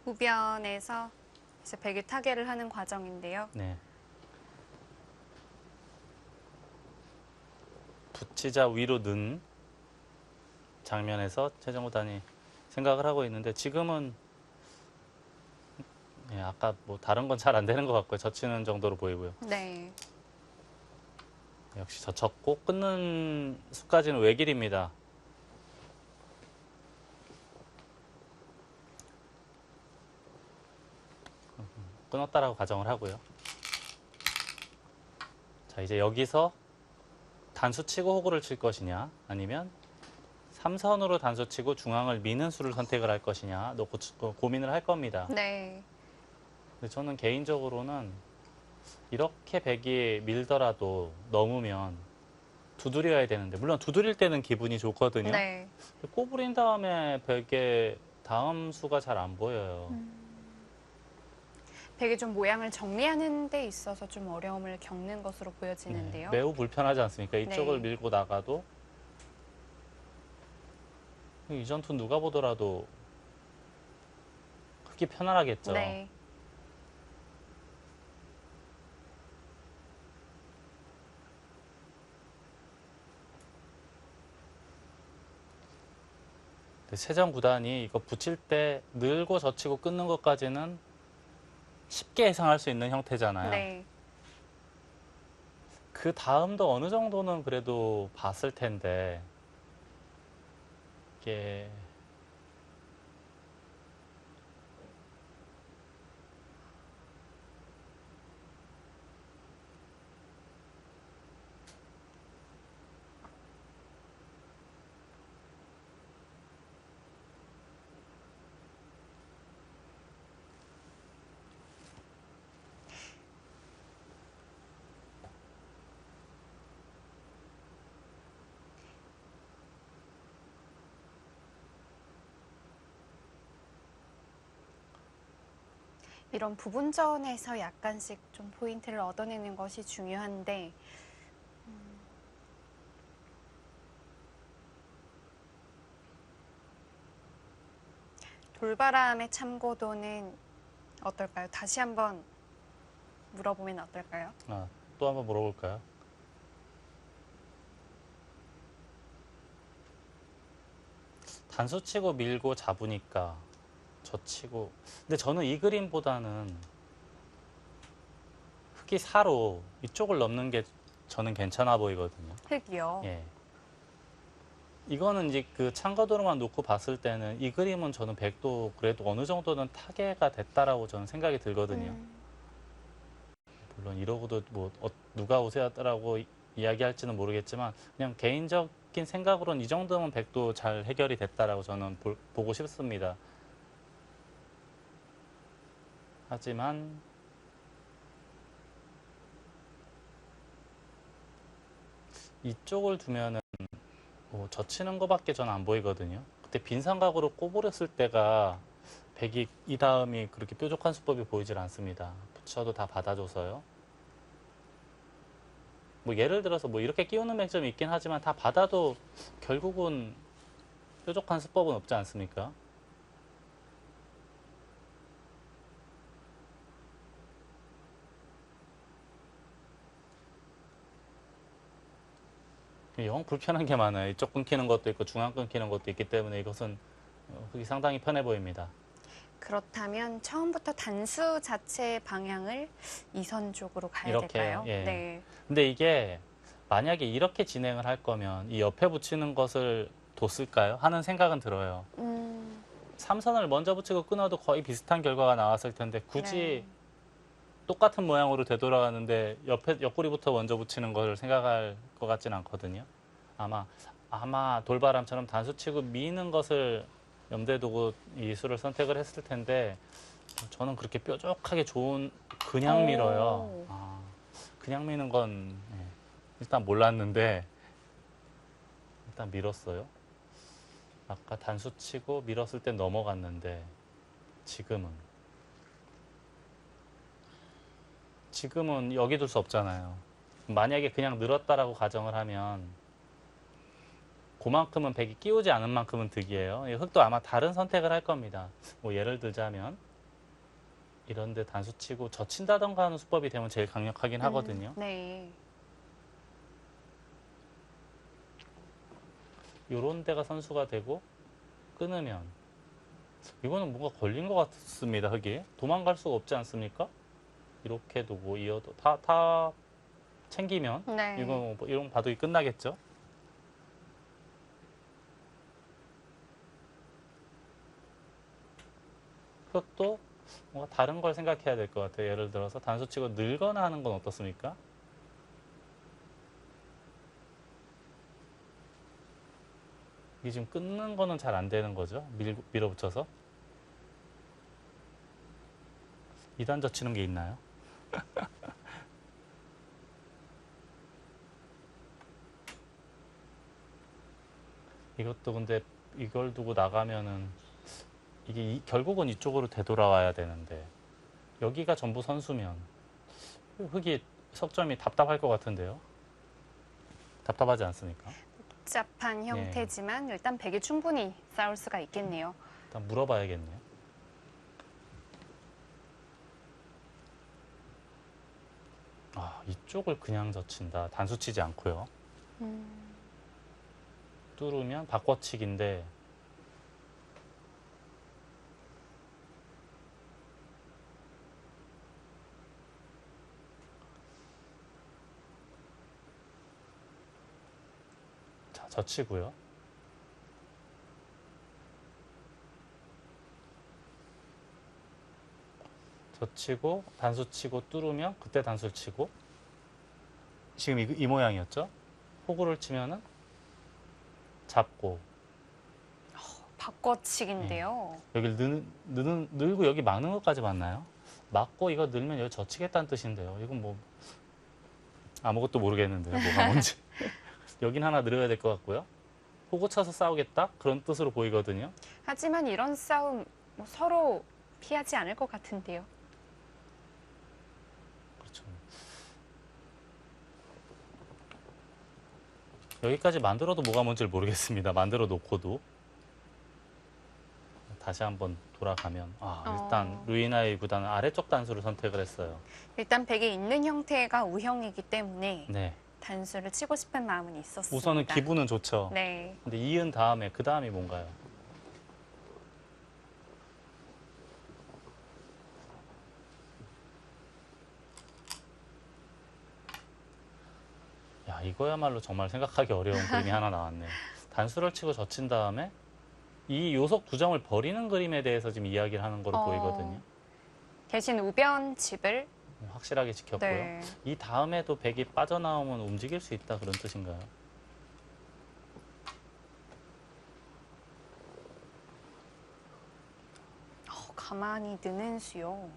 우변에서 이제 백이 타개를 하는 과정인데요. 네. 붙이자 위로 는 장면에서 최정 구단이 생각을 하고 있는데 지금은 예, 아까 뭐 다른 건 잘 안 되는 것 같고요. 젖히는 정도로 보이고요. 네. 역시 젖혔고 끊는 수까지는 외길입니다. 끊었다라고 가정을 하고요. 자, 이제 여기서 단수 치고 호구를 칠 것이냐 아니면 삼선으로 단수 치고 중앙을 미는 수를 선택을 할 것이냐 놓고 고민을 할 겁니다. 네. 근데 저는 개인적으로는 이렇게 백이 밀더라도 넘으면 두드려야 되는데 물론 두드릴 때는 기분이 좋거든요. 네. 꼬부린 다음에 백의 다음 수가 잘 안 보여요. 백이 좀 모양을 정리하는 데 있어서 좀 어려움을 겪는 것으로 보여지는데요. 매우 불편하지 않습니까? 이쪽을 네. 밀고 나가도 이 전투 누가 보더라도 크게 편안하겠죠. 네. 세정 구단이 이거 붙일 때 늘고 젖히고 끊는 것까지는 쉽게 예상할 수 있는 형태잖아요. 네. 그 다음도 어느 정도는 그래도 봤을 텐데 이게 이런 부분전에서 약간씩 좀 포인트를 얻어내는 것이 중요한데 돌바람의 참고도는 어떨까요? 다시 한번 물어보면 어떨까요? 또 한번 물어볼까요? 단수 치고 밀고 잡으니까 젖히고 근데 저는 이 그림보다는 흙이 4로 이쪽을 넘는 게 저는 괜찮아 보이거든요. 흙이요. 예. 이거는 이제 그 참고도로만 놓고 봤을 때는 이 그림은 저는 백도 그래도 어느 정도는 타개가 됐다라고 저는 생각이 들거든요. 물론 이러고도 뭐 누가 우세하더라고 이야기할지는 모르겠지만 그냥 개인적인 생각으로는 이 정도면 백도 잘 해결이 됐다라고 저는 보고 싶습니다. 하지만 이쪽을 두면은 뭐 젖히는 거밖에 전 안 보이거든요. 그때 빈 삼각으로 꼬부렸을 때가 백이 이 다음이 그렇게 뾰족한 수법이 보이질 않습니다. 붙여도 다 받아줘서요. 뭐 예를 들어서 뭐 이렇게 끼우는 맹점이 있긴 하지만 다 받아도 결국은 뾰족한 수법은 없지 않습니까? 영 불편한 게 많아요. 이쪽 끊기는 것도 있고 중앙 끊기는 것도 있기 때문에 이것은 그게 상당히 편해 보입니다. 그렇다면 처음부터 단수 자체의 방향을 이선 쪽으로 가야 이렇게요. 될까요? 예. 네. 근데 이게 만약에 이렇게 진행을 할 거면 이 옆에 붙이는 것을 뒀을까요? 하는 생각은 들어요. 삼선을 먼저 붙이고 끊어도 거의 비슷한 결과가 나왔을 텐데 굳이 네. 똑같은 모양으로 되돌아가는데 옆구리부터 먼저 붙이는 걸 생각할 것 같진 않거든요. 아마 돌바람처럼 단수 치고 미는 것을 염두에 두고 이 수를 선택을 했을 텐데 저는 그렇게 뾰족하게 좋은 그냥 밀어요. 그냥 미는 건 일단 몰랐는데 일단 밀었어요. 아까 단수 치고 밀었을 땐 넘어갔는데 지금은 여기 둘 수 없잖아요. 만약에 그냥 늘었다라고 가정을 하면 그만큼은 백이 끼우지 않은 만큼은 득이에요. 흑도 아마 다른 선택을 할 겁니다. 뭐 예를 들자면 이런데 단수 치고 젖힌다던가 하는 수법이 되면 제일 강력하긴 하거든요. 네. 요런 데가 선수가 되고 끊으면 이거는 뭔가 걸린 것 같습니다. 흙이 도망갈 수가 없지 않습니까? 이렇게 두고 이어도 다 챙기면 네. 이거 뭐 이런 바둑이 끝나겠죠. 흙도 뭔가 다른 걸 생각해야 될 것 같아요. 예를 들어서 단수 치고 늘거나 하는 건 어떻습니까? 이게 지금 끊는 거는 잘 안 되는 거죠. 밀어붙여서. 2단 젖히는 게 있나요? 이것도 근데 이걸 두고 나가면은 이게 결국은 이쪽으로 되돌아와야 되는데 여기가 전부 선수면 흙이 석점이 답답할 것 같은데요. 답답하지 않습니까? 복잡한 형태지만 일단 백이 충분히 싸울 수가 있겠네요. 일단 물어봐야겠네요. 아, 이쪽을 그냥 젖힌다. 단수 치지 않고요. 뚫으면 바꿔치기인데 자, 젖히고요. 젖히고 단수 치고 뚫으면 그때 단수를 치고 지금 이 모양이었죠? 호구를 치면은 잡고 바꿔치기인데요. 여기를 늘고 여기 막는 것까지 맞나요? 막고 이거 늘면 여기 젖히겠다는 뜻인데요. 이건 뭐 아무것도 모르겠는데요. 뭐가 뭔지. 여긴 하나 늘어야 될 것 같고요. 호구 쳐서 싸우겠다? 그런 뜻으로 보이거든요. 하지만 이런 싸움 뭐 서로 피하지 않을 것 같은데요. 그렇죠. 여기까지 만들어도 뭐가 뭔지를 모르겠습니다. 만들어 놓고도. 다시 한번 돌아가면 일단 루이나이 구단은 아래쪽 단수를 선택을 했어요. 일단 백에 있는 형태가 우형이기 때문에 네. 단수를 치고 싶은 마음은 있었습니다. 우선은 기분은 좋죠. 네. 근데 이은 다음에 그 다음이 뭔가요? 야, 이거야말로 정말 생각하기 어려운 그림이 하나 나왔네요. 단수를 치고 젖힌 다음에 이 요석 두 점을 버리는 그림에 대해서 지금 이야기를 하는 거로 보이거든요. 대신 우변집을 확실하게 지켰고요. 네. 이 다음에도 백이 빠져나오면 움직일 수 있다 그런 뜻인가요? 가만히 드는 수요.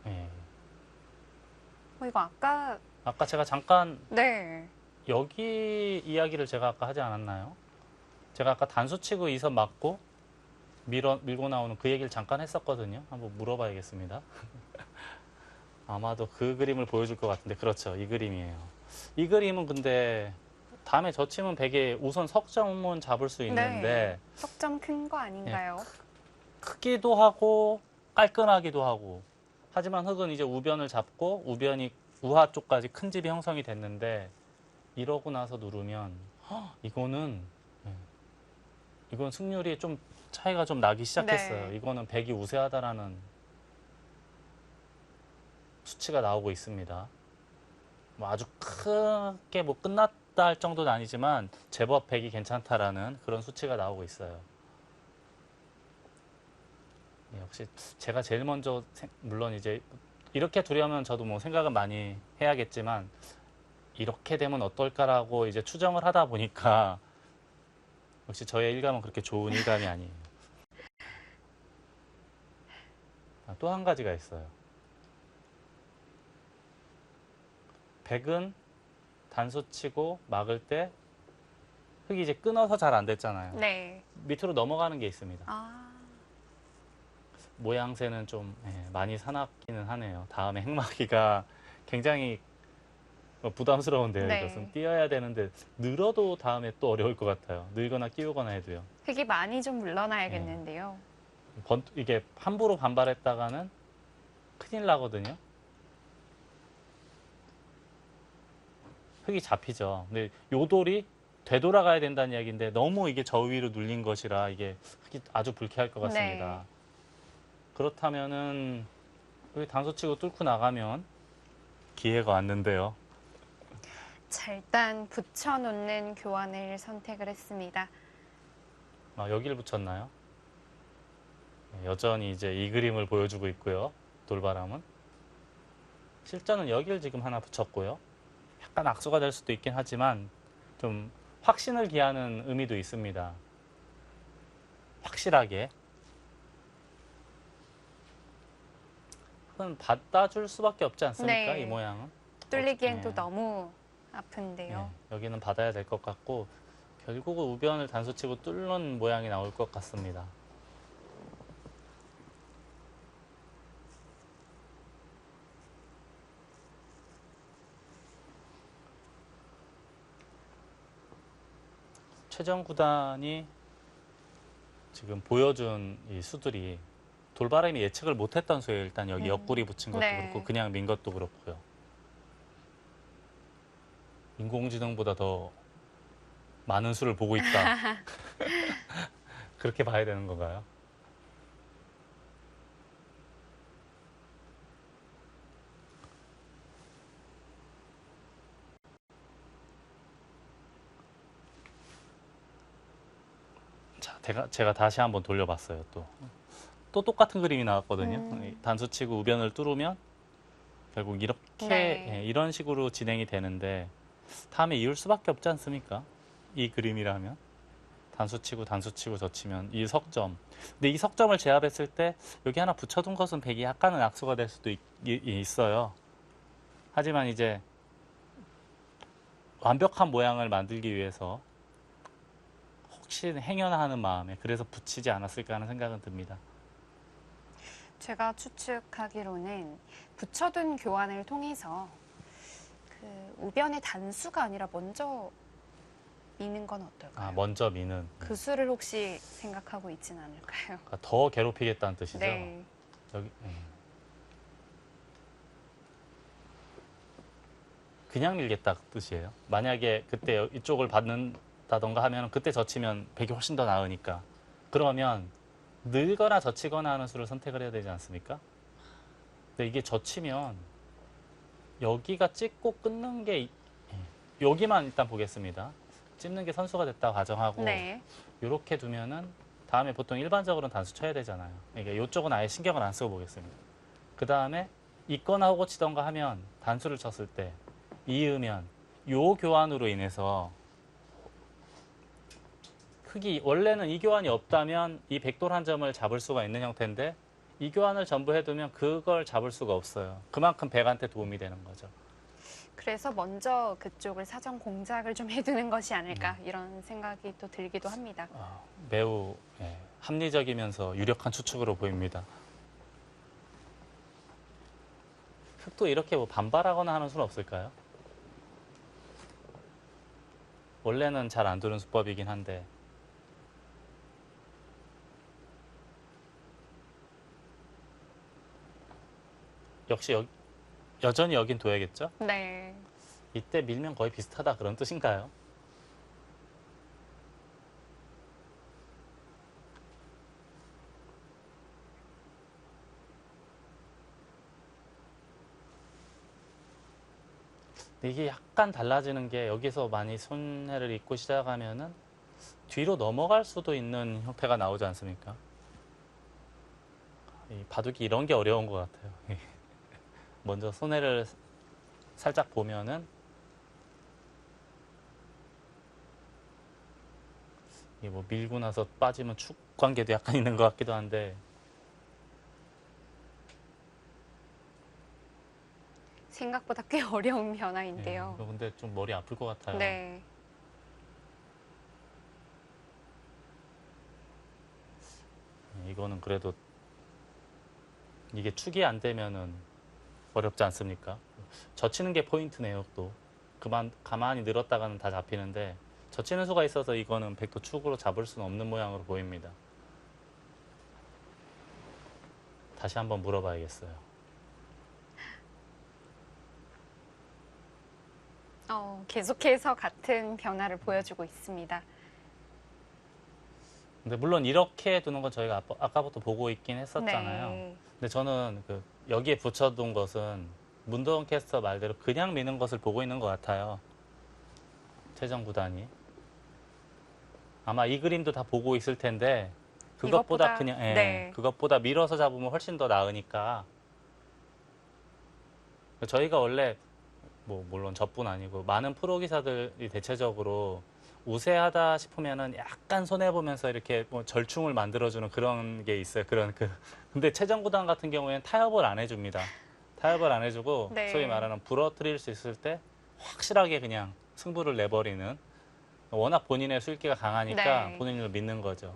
네. 이거 아까 제가 잠깐 네. 여기 이야기를 제가 아까 하지 않았나요? 제가 아까 단수 치고 이선 맞고 밀고 나오는 그 얘기를 잠깐 했었거든요. 한번 물어봐야겠습니다. 아마도 그 그림을 보여줄 것 같은데 그렇죠. 이 그림이에요. 이 그림은 근데 다음에 젖히면 백에 우선 석점은 잡을 수 있는데 석점 큰 거 아닌가요? 크기도 하고 깔끔하기도 하고 하지만 흙은 이제 우변을 잡고 우변이 우하 쪽까지 큰 집이 형성이 됐는데 이러고 나서 누르면 이건 승률이 좀 차이가 좀 나기 시작했어요. 네. 이거는 백이 우세하다라는 수치가 나오고 있습니다. 뭐 아주 크게 뭐 끝났다 할 정도는 아니지만 제법 백이 괜찮다라는 그런 수치가 나오고 있어요. 역시 제가 제일 먼저 물론 이제 이렇게 두려면 저도 뭐 생각은 많이 해야겠지만 이렇게 되면 어떨까라고 이제 추정을 하다 보니까 역시 저의 일감은 그렇게 좋은 일감이 아니에요. 또 한 가지가 있어요. 백은 단수 치고 막을 때 흙이 이제 끊어서 잘 안 됐잖아요. 네. 밑으로 넘어가는 게 있습니다. 모양새는 좀 많이 사납기는 하네요. 다음에 행마기가 굉장히 부담스러운데요. 네. 이것은 띄어야 되는데 늘어도 다음에 또 어려울 것 같아요. 늘거나 끼우거나 해도요. 흙이 많이 좀 물러나야겠는데요. 이게 함부로 반발했다가는 큰일 나거든요. 흙이 잡히죠. 근데 요 돌이 되돌아가야 된다는 이야기인데 너무 이게 저 위로 눌린 것이라 이게 흙이 아주 불쾌할 것 같습니다. 네. 그렇다면은 여기 단수 치고 뚫고 나가면 기회가 왔는데요. 자, 일단 붙여놓는 교환을 선택을 했습니다. 아, 여기를 붙였나요? 네, 여전히 이제 이 그림을 보여주고 있고요. 돌바람은. 실전은 여기를 지금 하나 붙였고요. 약간 악수가 될 수도 있긴 하지만 좀 확신을 기하는 의미도 있습니다. 확실하게. 그건 받아줄 수밖에 없지 않습니까? 네. 이 모양은. 뚫리기엔 네. 또 너무 아픈데요. 네, 여기는 받아야 될 것 같고 결국은 우변을 단수치고 뚫는 모양이 나올 것 같습니다. 최정 구단이 지금 보여준 이 수들이 돌바람이 예측을 못했던 수예요. 일단 여기 옆구리 붙인 것도 네. 그렇고 그냥 민 것도 그렇고요. 인공지능보다 더 많은 수를 보고 있다. 그렇게 봐야 되는 건가요? 자, 제가 다시 한번 돌려봤어요. 또 똑같은 그림이 나왔거든요. 단수치고 우변을 뚫으면 결국 이렇게 네. 예, 이런 식으로 진행이 되는데 다음에 이을 수밖에 없지 않습니까? 이 그림이라면 단수치고 젖히면 이 석점. 근데 이 석점을 제압했을 때 여기 하나 붙여둔 것은 백이 약간은 악수가 될 수도 있어요. 하지만 이제 완벽한 모양을 만들기 위해서 혹시 행여나 하는 마음에 그래서 붙이지 않았을까 하는 생각은 듭니다. 제가 추측하기로는 붙여둔 교환을 통해서 그 우변의 단수가 아니라 먼저 미는 건 어떨까요? 아, 먼저 미는. 그 수를 혹시 생각하고 있진 않을까요? 그러니까 더 괴롭히겠다는 뜻이죠. 네. 여기, 그냥 밀겠다 그 뜻이에요. 만약에 그때 이쪽을 받는다던가 하면 그때 젖히면 백이 훨씬 더 나으니까. 그러면 늘거나 젖히거나 하는 수를 선택을 해야 되지 않습니까? 근데 이게 젖히면 여기가 찍고 끊는 게 여기만 일단 보겠습니다. 찝는 게 선수가 됐다 가정하고 네. 이렇게 두면은 다음에 보통 일반적으로는 단수 쳐야 되잖아요. 그러니까 이쪽은 아예 신경을 안 쓰고 보겠습니다. 그 다음에 있거나 하고 치던가 하면 단수를 쳤을 때 이으면 요 교환으로 인해서 흙이 원래는 이 교환이 없다면 이 백돌 한 점을 잡을 수가 있는 형태인데 이 교환을 전부 해두면 그걸 잡을 수가 없어요. 그만큼 백한테 도움이 되는 거죠. 그래서 먼저 그쪽을 사전 공작을 좀 해두는 것이 아닐까 이런 생각이 또 들기도 합니다. 매우 합리적이면서 유력한 추측으로 보입니다. 흙도 이렇게 뭐 반발하거나 하는 수는 없을까요? 원래는 잘 안 두는 수법이긴 한데 역시 여전히 여긴 둬야겠죠? 네. 이때 밀면 거의 비슷하다 그런 뜻인가요? 이게 약간 달라지는 게 여기서 많이 손해를 입고 시작하면은 뒤로 넘어갈 수도 있는 형태가 나오지 않습니까? 이 바둑이 이런 게 어려운 것 같아요. 먼저 손해를 살짝 보면은 이게 뭐 밀고 나서 빠지면 축 관계도 약간 있는 것 같기도 한데 생각보다 꽤 어려운 변화인데요. 이거 근데 좀 머리 아플 것 같아요. 네. 이거는 그래도 이게 축이 안 되면은 어렵지 않습니까? 젖히는 게 포인트네요, 또. 가만히 늘었다가는 다 잡히는데 젖히는 수가 있어서 이거는 백도 축으로 잡을 수는 없는 모양으로 보입니다. 다시 한번 물어봐야겠어요. 계속해서 같은 변화를 보여주고 있습니다. 근데 물론 이렇게 두는 건 저희가 아까부터 보고 있긴 했었잖아요. 네. 근데 저는 여기에 붙여둔 것은 문도원 캐스터 말대로 그냥 미는 것을 보고 있는 것 같아요. 최정 구단이. 아마 이 그림도 다 보고 있을 텐데 그것보다 그냥 네. 그것보다 밀어서 잡으면 훨씬 더 나으니까 저희가 원래 뭐 물론 저뿐 아니고 많은 프로 기사들이 대체적으로 우세하다 싶으면은 약간 손해 보면서 이렇게 뭐 절충을 만들어주는 그런 게 있어요. 근데 최정 구단 같은 경우에는 타협을 안 해줍니다. 타협을 안 해주고 네. 소위 말하는 부러뜨릴 수 있을 때 확실하게 그냥 승부를 내버리는 워낙 본인의 술기가 강하니까 네. 본인을 믿는 거죠.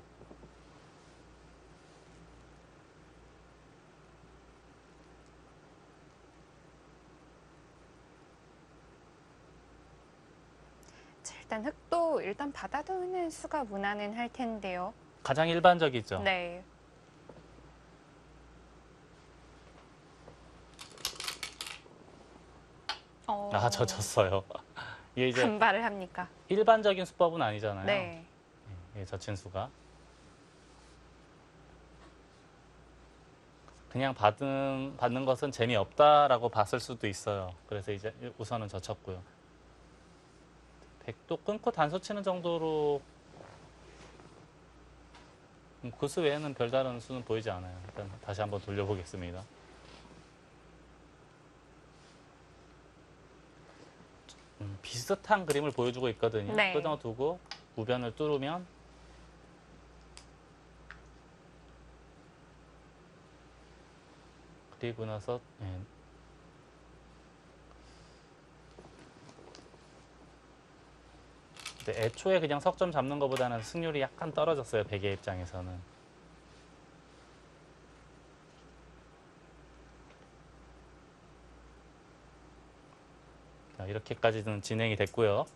자, 일단 흙도 일단 받아두는 수가 무난은 할 텐데요. 가장 일반적이죠. 네. 저 졌어요. 이게 이제 반발을 합니까? 일반적인 수법은 아니잖아요. 네. 예, 젖힌 수가. 그냥 받는 것은 재미없다라고 봤을 수도 있어요. 그래서 이제 우선은 젖혔고요. 100도 끊고 단수 치는 정도로 그 수 외에는 별다른 수는 보이지 않아요. 일단 다시 한번 돌려보겠습니다. 비슷한 그림을 보여주고 있거든요. 네. 끊어두고 우변을 뚫으면 그리고 나서 근데 애초에 그냥 석점 잡는 것보다는 승률이 약간 떨어졌어요. 백의 입장에서는. 자, 이렇게까지는 진행이 됐고요.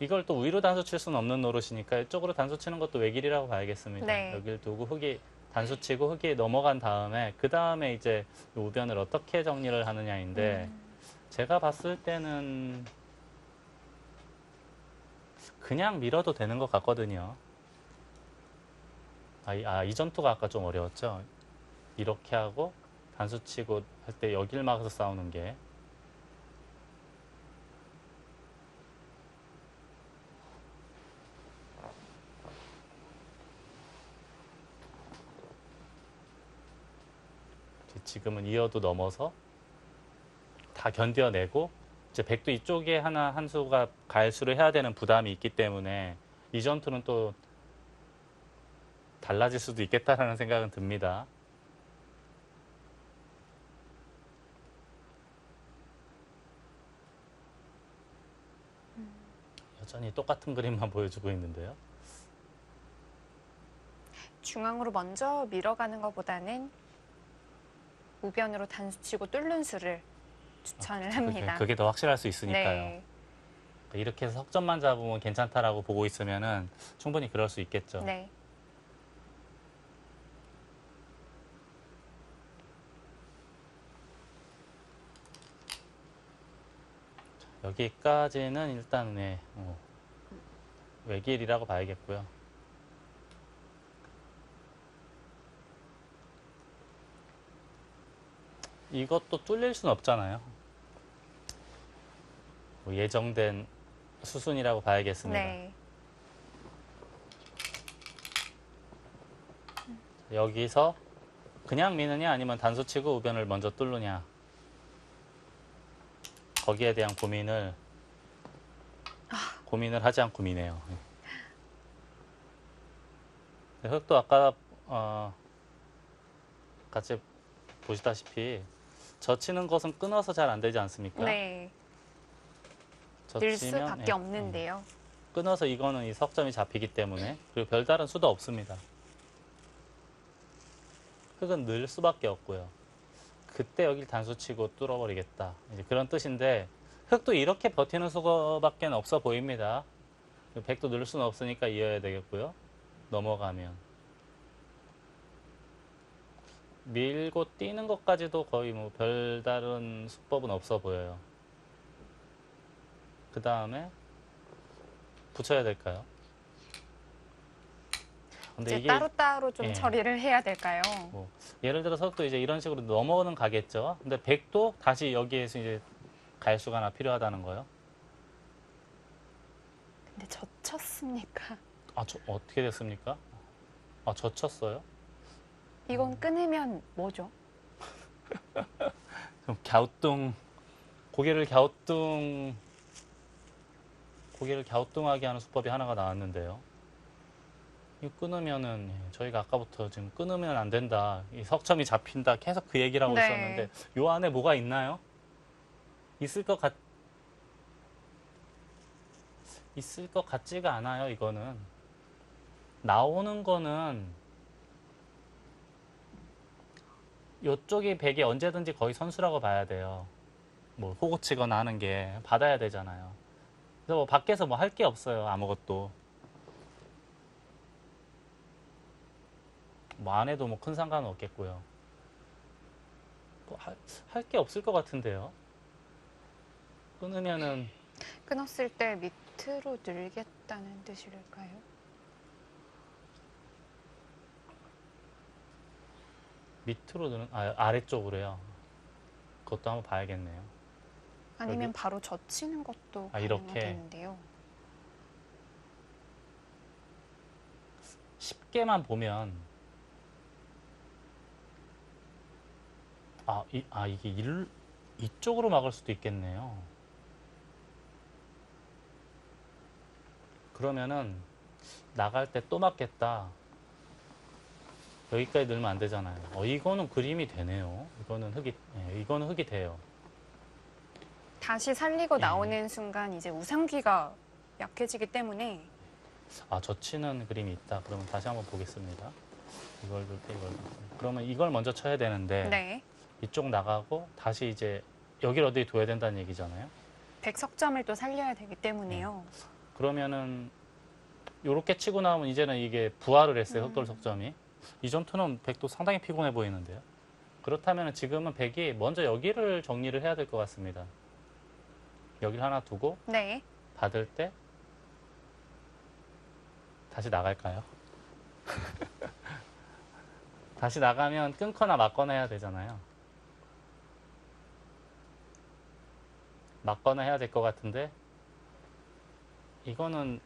이걸 또 위로 단수 칠 수는 없는 노릇이니까 이쪽으로 단수 치는 것도 외길이라고 봐야겠습니다. 네. 여길 두고 흙이 단수 치고 흙이 넘어간 다음에 그 다음에 이제 우변을 어떻게 정리를 하느냐인데 제가 봤을 때는 그냥 밀어도 되는 것 같거든요. 이 전투가 아까 좀 어려웠죠. 이렇게 하고 단수 치고 할 때 여길 막아서 싸우는 게 지금은 이어도 넘어서 다 견뎌내고 이제 백도 이쪽에 한 수가 가해수를 해야 되는 부담이 있기 때문에 이 전투는 또 달라질 수도 있겠다라는 생각은 듭니다. 여전히 똑같은 그림만 보여주고 있는데요. 중앙으로 먼저 밀어가는 것보다는 우변으로 단수 치고 뚫는 수를 추천을 합니다. 그게 더 확실할 수 있으니까요. 네. 이렇게 해서 석점만 잡으면 괜찮다라고 보고 있으면은 충분히 그럴 수 있겠죠. 네. 여기까지는 일단 외길이라고 봐야겠고요. 이것도 뚫릴 수는 없잖아요. 뭐 예정된 수순이라고 봐야겠습니다. 네. 여기서 그냥 미느냐 아니면 단수 치고 우변을 먼저 뚫느냐 거기에 대한 고민을 하지 않고 미네요. 흙도 아까 같이 보시다시피 젖히는 것은 끊어서 잘 안 되지 않습니까? 네. 늘 젖히면 수밖에 없는데요. 끊어서 이거는 이 석점이 잡히기 때문에 그리고 별다른 수도 없습니다. 흙은 늘 수밖에 없고요. 그때 여길 단수 치고 뚫어버리겠다. 이제 그런 뜻인데 흙도 이렇게 버티는 수밖에 없어 보입니다. 백도 늘 수는 없으니까 이어야 되겠고요. 넘어가면 밀고 뛰는 것까지도 거의 뭐 별다른 수법은 없어 보여요. 그 다음에 붙여야 될까요? 근데 이제 이게 따로따로 좀 예. 처리를 해야 될까요? 뭐 예를 들어서 또 이제 이런 식으로 넘어는 가겠죠. 근데 100도 다시 여기에서 이제 갈수가 하나 필요하다는 거예요. 근데 젖혔습니까? 아, 어떻게 됐습니까? 아, 젖혔어요? 이건 끊으면 뭐죠? 좀 갸우뚱, 고개를 갸우뚱하게 하는 수법이 하나가 나왔는데요. 이 끊으면은 저희가 아까부터 지금 끊으면 안 된다. 이 석점이 잡힌다. 계속 그 얘기를 하고 네. 있었는데 요 안에 뭐가 있나요? 있을 것 같지가 않아요. 이거는 나오는 거는 요쪽이 백이 언제든지 거의 선수라고 봐야 돼요. 뭐 호구 치거나 하는 게 받아야 되잖아요. 그래서 뭐 밖에서 뭐 할 게 없어요. 아무것도. 뭐 안 해도 뭐 큰 상관은 없겠고요. 뭐 할 게 없을 것 같은데요. 끊으면은 끊었을 때 밑으로 늘겠다는 뜻일까요? 밑으로 드는 아래쪽으로요. 그것도 한번 봐야겠네요. 아니면 여기? 바로 젖히는 것도 이렇게. 가능하겠는데요. 쉽게만 보면 이게 이쪽으로 막을 수도 있겠네요. 그러면은 나갈 때 또 맞겠다. 여기까지 넣으면 안 되잖아요. 이거는 그림이 되네요. 이거는 흙이 돼요. 다시 살리고 예. 나오는 순간 이제 우상귀가 약해지기 때문에 젖히는 그림이 있다. 그러면 다시 한번 보겠습니다. 이걸 둘 때 이걸 둘 때. 그러면 이걸 먼저 쳐야 되는데 네. 이쪽 나가고 다시 이제 여기를 어디 둬야 된다는 얘기잖아요. 백석점을 또 살려야 되기 때문에요. 그러면은 요렇게 치고 나오면 이제는 이게 부활을 했어요. 흑돌석점이. 이 전투는 백도 상당히 피곤해 보이는데요. 그렇다면 지금은 백이 먼저 여기를 정리를 해야 될 것 같습니다. 여기를 하나 두고 네. 받을 때 다시 나갈까요? 다시 나가면 끊거나 맞거나 해야 되잖아요. 맞거나 해야 될 것 같은데 이거는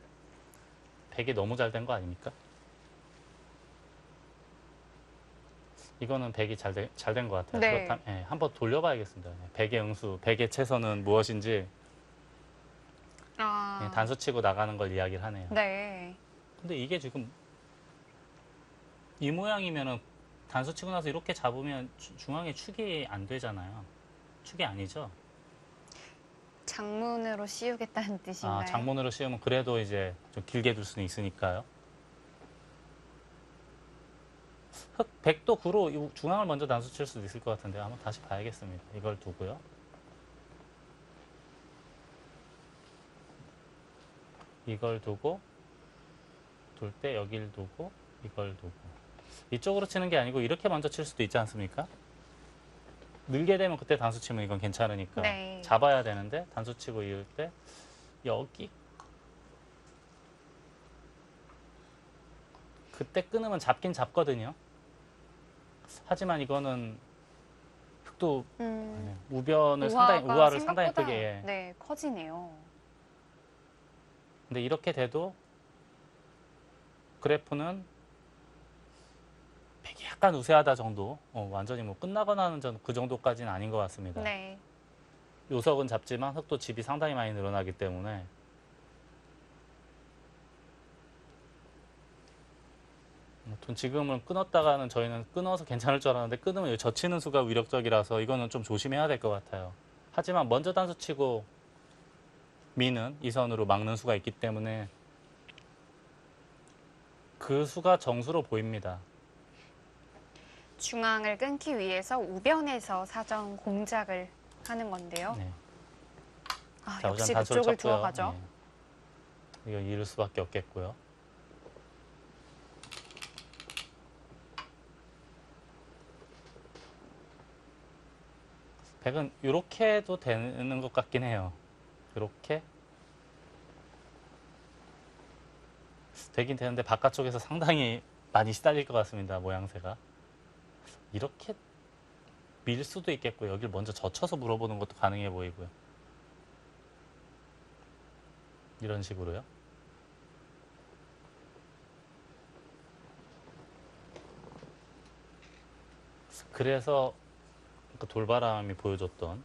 백이 너무 잘 된 거 아닙니까? 이거는 백이 잘 된 것 같아요. 네. 그렇다면 한번 돌려봐야겠습니다. 백의 응수, 백의 채선은 무엇인지 단수 치고 나가는 걸 이야기를 하네요. 네. 근데 이게 지금 이 모양이면은 단수 치고 나서 이렇게 잡으면 중앙에 축이 안 되잖아요. 축이 아니죠? 장문으로 씌우겠다는 뜻인가요? 장문으로 씌우면 그래도 이제 좀 길게 둘 수는 있으니까요. 백도 구로 이 중앙을 먼저 단수 칠 수도 있을 것 같은데 한번 다시 봐야겠습니다. 이걸 두고요. 이걸 두고 둘 때 여길 두고 이걸 두고 이쪽으로 치는 게 아니고 이렇게 먼저 칠 수도 있지 않습니까? 늘게 되면 그때 단수 치면 이건 괜찮으니까 네. 잡아야 되는데 단수 치고 이을 때 여기 그때 끊으면 잡긴 잡거든요. 하지만 이거는 흑도 우변을 우화를 상당히 크게 네, 커지네요. 근데 이렇게 돼도 그래프는 백이 약간 우세하다 정도 완전히 뭐 끝나거나 하는 그 정도까지는 아닌 것 같습니다. 네. 요석은 잡지만 흑도 집이 상당히 많이 늘어나기 때문에 아무튼 지금은 끊었다가는 저희는 끊어서 괜찮을 줄 알았는데 끊으면 젖히는 수가 위력적이라서 이거는 좀 조심해야 될 것 같아요. 하지만 먼저 단수 치고 미는 이 선으로 막는 수가 있기 때문에 그 수가 정수로 보입니다. 중앙을 끊기 위해서 우변에서 사정 공작을 하는 건데요. 네. 자, 역시 그쪽을 들어가죠. 네. 이거 잃을 수밖에 없겠고요. 백은 이렇게 해도 되는 것 같긴 해요. 이렇게 되긴 되는데 바깥쪽에서 상당히 많이 시달릴 것 같습니다. 모양새가. 이렇게 밀 수도 있겠고 여길 먼저 젖혀서 물어보는 것도 가능해 보이고요. 이런 식으로요. 그래서 그 돌바람이 보여줬던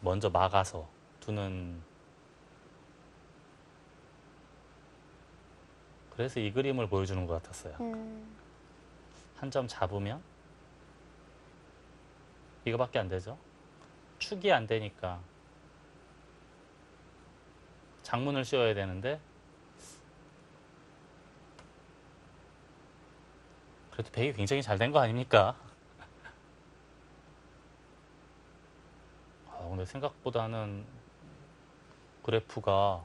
먼저 막아서 두는, 그래서 이 그림을 보여주는 것 같았어요. 한 점 잡으면 이거밖에 안 되죠. 축이 안 되니까 장문을 씌워야 되는데 그래도 백이 굉장히 잘 된 거 아닙니까? 근데 생각보다는 그래프가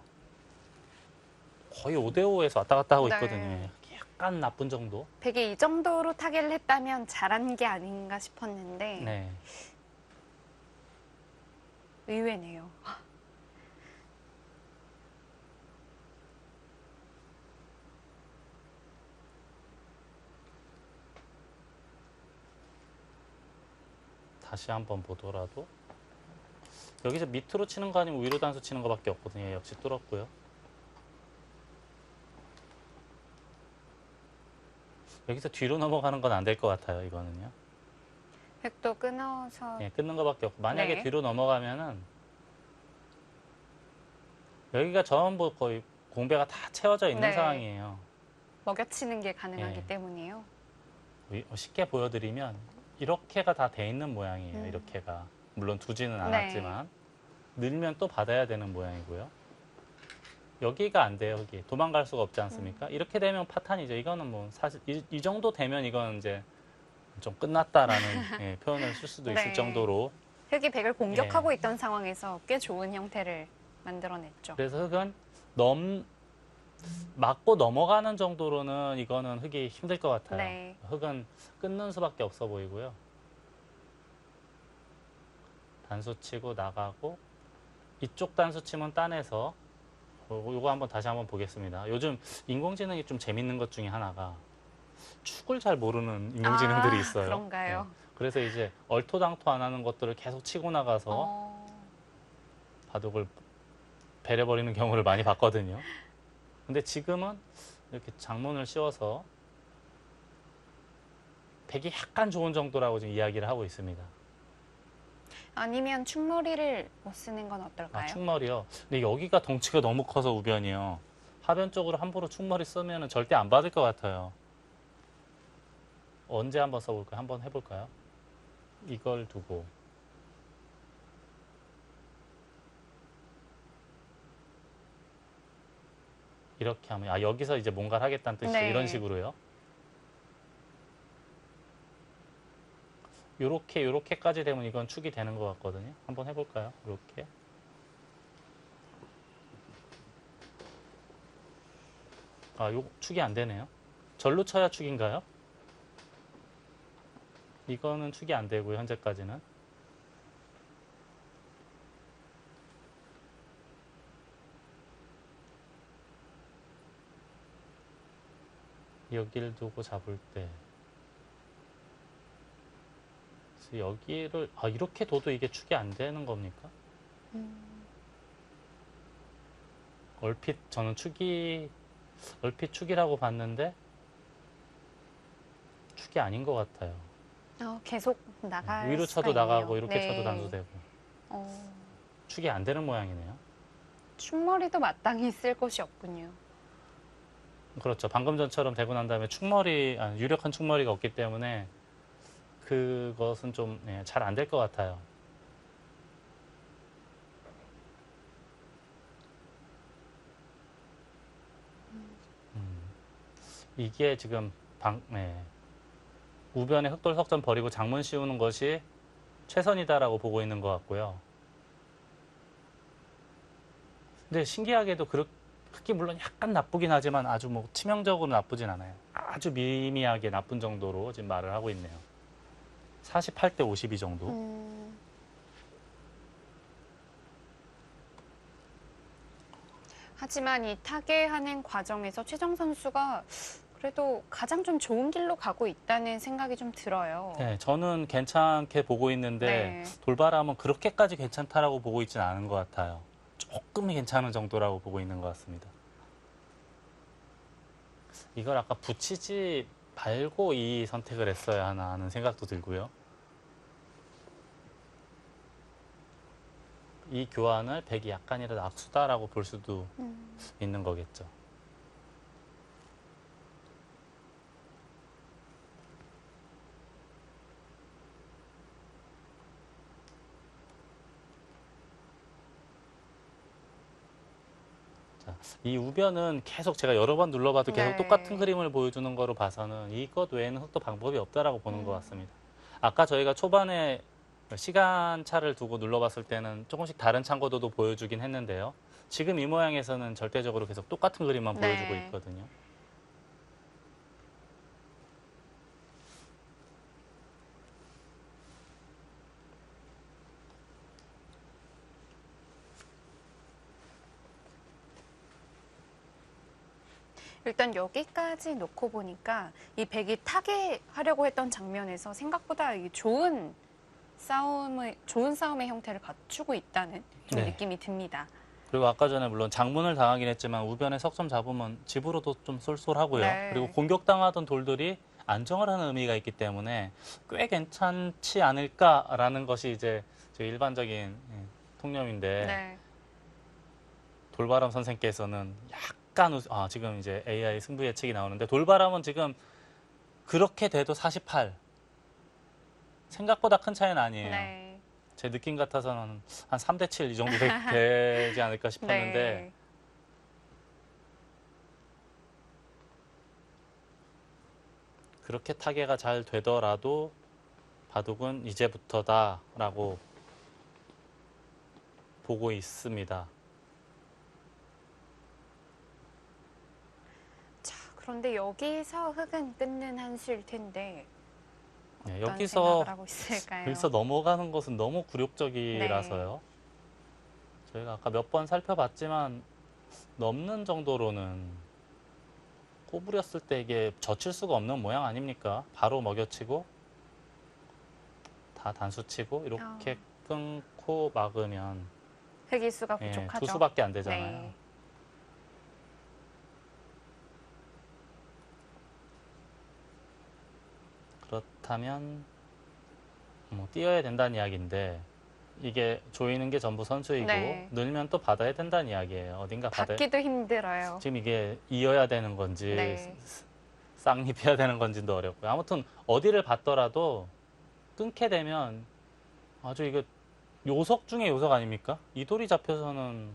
거의 5대5에서 왔다 갔다 하고 네. 있거든요. 약간 나쁜 정도? 백이 이 정도로 타겟을 했다면 잘한 게 아닌가 싶었는데 네. 의외네요. 다시 한번 보더라도 여기서 밑으로 치는 거 아니면 위로 단수 치는 거밖에 없거든요. 역시 뚫었고요. 여기서 뒤로 넘어가는 건 안 될 것 같아요. 이거는요. 백도 끊어서 예, 끊는 거밖에 없고 만약에 네. 뒤로 넘어가면은 여기가 전부 거의 공배가 다 채워져 있는 네. 상황이에요. 먹여치는 게 가능하기 예. 때문이에요. 쉽게 보여드리면 이렇게가 다 돼 있는 모양이에요. 이렇게가 물론 두지는 않았지만 늘면 또 받아야 되는 모양이고요. 여기가 안 돼요. 여기 도망갈 수가 없지 않습니까? 이렇게 되면 파탄이죠. 이거는 뭐 사실 이 정도 되면 이건 이제 좀 끝났다라는 예, 표현을 쓸 수도 있을 네. 정도로. 흑이 백을 공격하고 있던 상황에서 꽤 좋은 형태를 만들어냈죠. 그래서 흑은 맞고 넘어가는 정도로는 이거는 흑이 힘들 것 같아요. 네. 흑은 끊는 수밖에 없어 보이고요. 단수 치고 나가고 이쪽 단수 치면 따내서 요거 한번 다시 한번 보겠습니다. 요즘 인공지능이 좀 재밌는 것 중에 하나가 축을 잘 모르는 인공지능들이 있어요. 그런가요? 네. 그래서 이제 얼토당토 안 하는 것들을 계속 치고 나가서 바둑을 배려버리는 경우를 많이 봤거든요. 근데 지금은 이렇게 장문을 씌워서 백이 약간 좋은 정도라고 지금 이야기를 하고 있습니다. 아니면 충머리를 못 쓰는 건 어떨까요? 축머리요. 근데 여기가 덩치가 너무 커서 우변이요. 하변 쪽으로 함부로 축머리 쓰면 절대 안 받을 것 같아요. 언제 한번 써볼까요? 한번 해볼까요? 이걸 두고 이렇게 하면 여기서 이제 뭔가를 하겠다는 뜻이죠. 네. 이런 식으로요. 요렇게까지 되면 이건 축이 되는 것 같거든요. 한번 해볼까요? 이렇게. 요 축이 안 되네요. 절로 쳐야 축인가요? 이거는 축이 안 되고요. 현재까지는. 여기를 두고 잡을 때 여기를 이렇게 둬도 이게 축이 안 되는 겁니까? 얼핏 저는 얼핏 축이라고 봤는데 축이 아닌 것 같아요. 계속 나갈 위로 수가 쳐도 있네요. 나가고 이렇게 네. 쳐도 단수되고 축이 안 되는 모양이네요. 충머리도 마땅히 쓸 곳이 없군요. 그렇죠. 방금 전처럼 되고 난 다음에 유력한 축머리가 없기 때문에 그것은 좀 잘 안 될 것 같아요. 이게 지금 우변에 흑돌 석전 버리고 장문 씌우는 것이 최선이다라고 보고 있는 것 같고요. 근데 신기하게도 흑이 물론 약간 나쁘긴 하지만 아주 뭐 치명적으로 나쁘진 않아요. 아주 미미하게 나쁜 정도로 지금 말을 하고 있네요. 48대 52 정도. 하지만 이 타계하는 과정에서 최정 선수가 그래도 가장 좀 좋은 길로 가고 있다는 생각이 좀 들어요. 네, 저는 괜찮게 보고 있는데 네. 돌바람은 그렇게까지 괜찮다라고 보고 있지는 않은 것 같아요. 조금 괜찮은 정도라고 보고 있는 것 같습니다. 이걸 아까 붙이지 말고 이 선택을 했어야 하나 하는 생각도 들고요. 이 교환을 백이 약간이라도 악수다라고 볼 수도 있는 거겠죠. 자, 이 우변은 계속 제가 여러 번 눌러봐도 계속 네. 똑같은 그림을 보여주는 거로 봐서는 이것 외에는 또 방법이 없다라고 보는 것 같습니다. 아까 저희가 초반에 시간차를 두고 눌러봤을 때는 조금씩 다른 참고도도 보여주긴 했는데요. 지금 이 모양에서는 절대적으로 계속 똑같은 그림만 네. 보여주고 있거든요. 일단 여기까지 놓고 보니까 이 백이 타계하려고 했던 장면에서 생각보다 이 좋은 싸움의 형태를 갖추고 있다는 좀 네. 느낌이 듭니다. 그리고 아까 전에 물론 장문을 당하긴 했지만 우변에 석점 잡으면 집으로도 좀 쏠쏠하고요. 네. 그리고 공격당하던 돌들이 안정을 하는 의미가 있기 때문에 꽤 괜찮지 않을까라는 것이 이제 저희 일반적인 통념인데 네. 돌바람 선생께서는 약간 지금 이제 AI 승부 예측이 나오는데 돌바람은 지금 그렇게 돼도 48 생각보다 큰 차이는 아니에요. 네. 제 느낌 같아서는 한 3대 7 이 정도 되지 않을까 싶었는데 네. 그렇게 타개가 잘 되더라도 바둑은 이제부터다라고 보고 있습니다. 자, 그런데 여기서 흑은 끊는 한 수일 텐데 네, 어떤 여기서 생각을 하고 있을까요? 여기서 넘어가는 것은 너무 굴욕적이라서요. 저희가 아까 몇 번 살펴봤지만 넘는 정도로는 꼬부렸을 때 이게 젖힐 수가 없는 모양 아닙니까? 바로 먹여치고 다 단수치고 이렇게 끊고 막으면 흑이 수가 부족하죠. 투수밖에 안 되잖아요. 네. 그렇다면 뭐 뛰어야 된다는 이야기인데 이게 조이는 게 전부 선수이고 네. 늘면 또 받아야 된다는 이야기예요. 어딘가 받기도 힘들어요. 지금 이게 이어야 되는 건지 네. 쌍립해야 되는 건지도 어렵고요. 아무튼 어디를 받더라도 끊게 되면 아주 이거 요석 중에 요석 아닙니까? 이 돌이 잡혀서는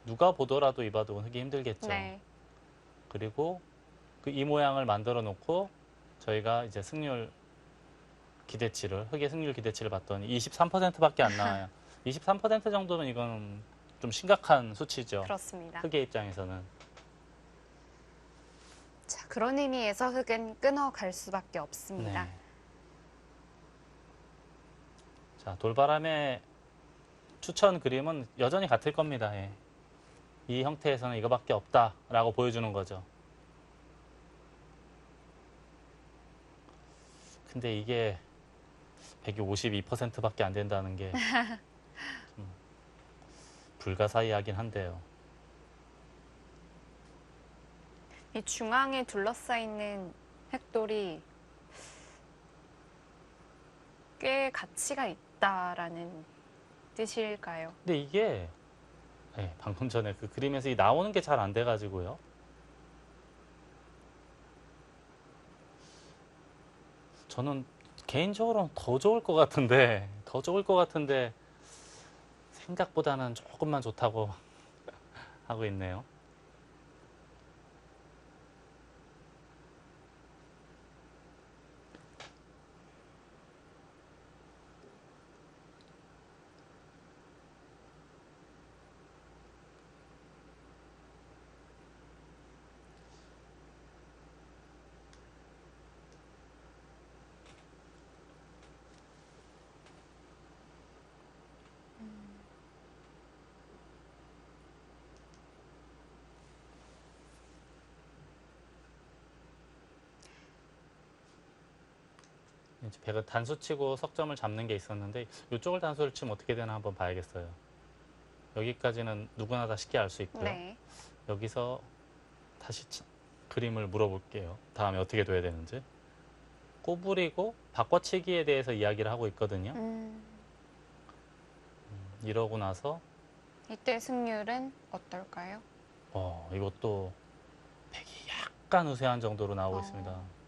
누가 보더라도 이 바둑은 하기 힘들겠죠. 네. 그리고 그 이 모양을 만들어 놓고 저희가 이제 승률 기대치를 흑의 승률 기대치를 봤더니 23%밖에 안 나와요. 23% 정도면 이건 좀 심각한 수치죠. 그렇습니다. 흑의 입장에서는. 자, 그런 의미에서 흑은 끊어갈 수밖에 없습니다. 네. 자, 돌바람의 추천 그림은 여전히 같을 겁니다. 예. 이 형태에서는 이거밖에 없다라고 보여주는 거죠. 근데 이게 152%밖에 안 된다는 게 좀 불가사의하긴 한데요. 이 중앙에 둘러싸이는 흑돌이 꽤 가치가 있다라는 뜻일까요? 근데 이게 방금 전에 그 그림에서 이 나오는 게 잘 안 돼가지고요. 저는 개인적으로는 더 좋을 것 같은데 생각보다는 조금만 좋다고 하고 있네요. 이제 백은 단수 치고 석점을 잡는 게 있었는데 이쪽을 단수를 치면 어떻게 되나 한번 봐야겠어요. 여기까지는 누구나 다 쉽게 알 수 있고요. 네. 여기서 다시 그림을 물어볼게요. 다음에 어떻게 둬야 되는지. 꼬부리고 바꿔치기에 대해서 이야기를 하고 있거든요. 이러고 나서 이때 승률은 어떨까요? 이것도 백이 약간 우세한 정도로 나오고 있습니다.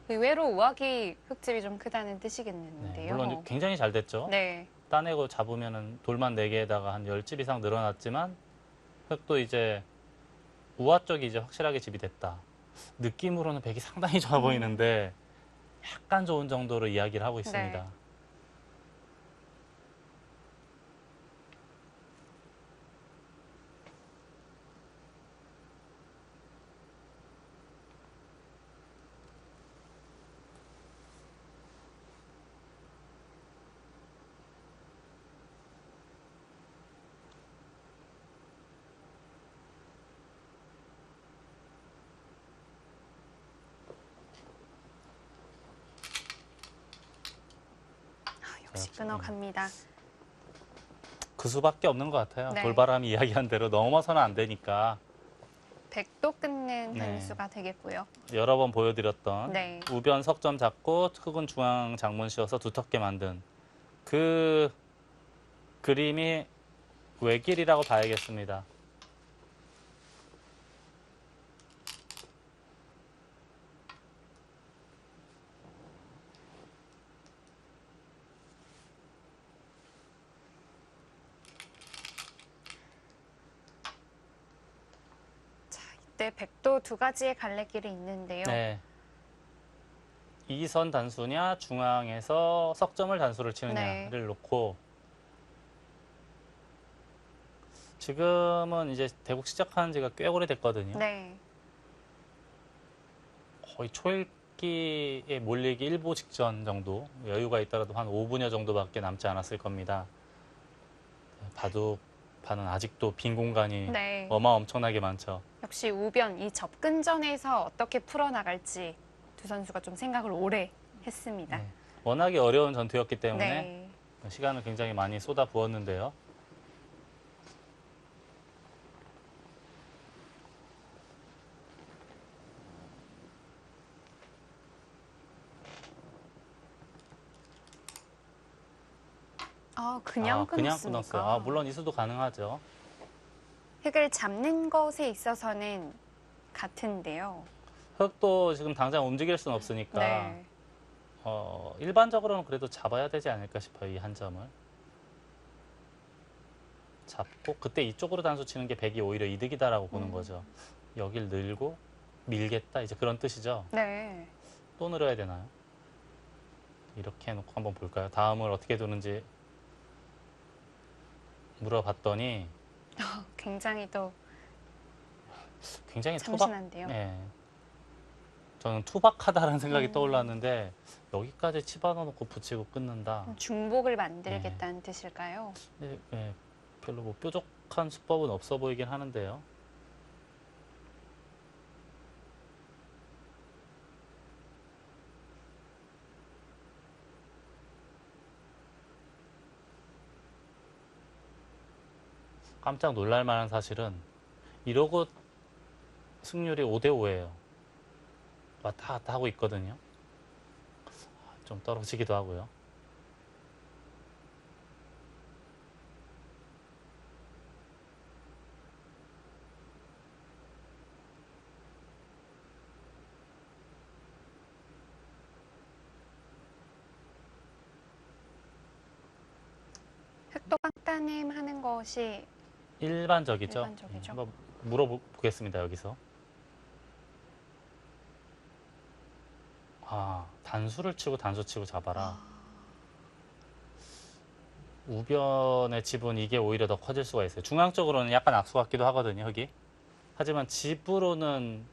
의외로 우악이 흙집이 좀 크다는 네, 뜻이겠는데요. 물론 굉장히 잘 됐죠. 네. 따내고 잡으면은 돌만 4개에다가 한 10집 이상 늘어났지만 흙도 이제 우아 쪽이 이제 확실하게 집이 됐다. 느낌으로는 백이 상당히 좋아 보이는데 약간 좋은 정도로 이야기를 하고 있습니다. 네. 역시 끊어갑니다. 그 수밖에 없는 것 같아요. 네. 돌바람이 이야기한 대로 넘어서는 안 되니까 백도 끊는 네. 한수가 되겠고요. 여러 번 보여드렸던 네. 우변 석점 잡고 흙은 중앙 장문 씌워서 두텁게 만든 그 그림이 외길이라고 봐야겠습니다. 이때 백도 두 가지의 갈래길이 있는데요. 네. 2선 단수냐 중앙에서 석점을 단수를 치느냐를 네. 놓고 지금은 이제 대국 시작한 지가 꽤 오래됐거든요. 네. 거의 초읽기에 몰리기 일보 직전 정도 여유가 있더라도 한 5분여 정도밖에 남지 않았을 겁니다. 바둑판은 아직도 빈 공간이 네. 엄청나게 많죠. 역시 우변 이 접근전에서 어떻게 풀어나갈지 두 선수가 좀 생각을 오래 했습니다. 네. 워낙에 어려운 전투였기 때문에 네. 시간을 굉장히 많이 쏟아 부었는데요. 그냥 그냥 끊었습니까? 끊었어요. 물론 이수도 가능하죠. 흙을 잡는 것에 있어서는 같은데요. 흙도 지금 당장 움직일 수는 없으니까 네. 일반적으로는 그래도 잡아야 되지 않을까 싶어요. 이 한 점을. 잡고 그때 이쪽으로 단수 치는 게 백이 오히려 이득이다라고 보는 거죠. 여길 늘고 밀겠다 이제 그런 뜻이죠. 네. 또 늘어야 되나요? 이렇게 해놓고 한번 볼까요? 다음을 어떻게 두는지 물어봤더니 굉장히 또 굉장히 참신한데요. 네. 저는 투박하다라는 생각이 떠올랐는데 여기까지 집어넣고 붙이고 끊는다. 중복을 만들겠다는 뜻일까요? 네, 별로 뭐 뾰족한 수법은 없어 보이긴 하는데요. 깜짝 놀랄 만한 사실은 이러고 승률이 5대5예요. 왔다 갔다 하고 있거든요. 좀 떨어지기도 하고요. 흑도 빡따님 하는 것이 일반적이죠. 일반적이죠. 한번 물어보겠습니다. 여기서. 단수를 치고 단수 치고 잡아라. 우변의 집은 이게 오히려 더 커질 수가 있어요. 중앙 쪽으로는 약간 악수 같기도 하거든요. 흙이. 하지만 집으로는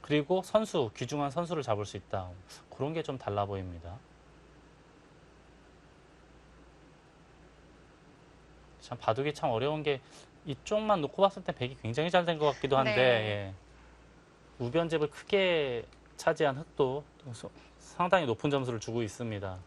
그리고 선수, 귀중한 선수를 잡을 수 있다. 그런 게 좀 달라 보입니다. 참 바둑이 참 어려운 게 이쪽만 놓고 봤을 때 백이 굉장히 잘 된 것 같기도 한데 네. 예. 우변집을 크게 차지한 흙도 상당히 높은 점수를 주고 있습니다.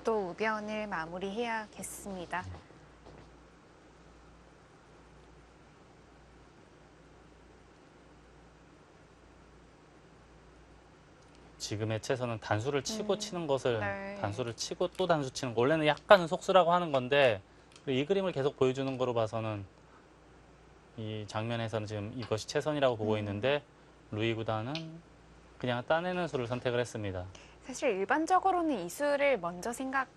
또 우변을 마무리해야겠습니다. 지금의 채서는 단수를 치고 치는 것을 네. 단수를 치고 또 단수 치는 거. 원래는 약간은 속수라고 하는 건데 이 그림을 계속 보여주는 거로 봐서는 이 장면에서는 지금 이것이 최선이라고 보고 있는데 루이 구단은 그냥 따내는 수를 선택을 했습니다. 사실 일반적으로는 이 수를 먼저 생각할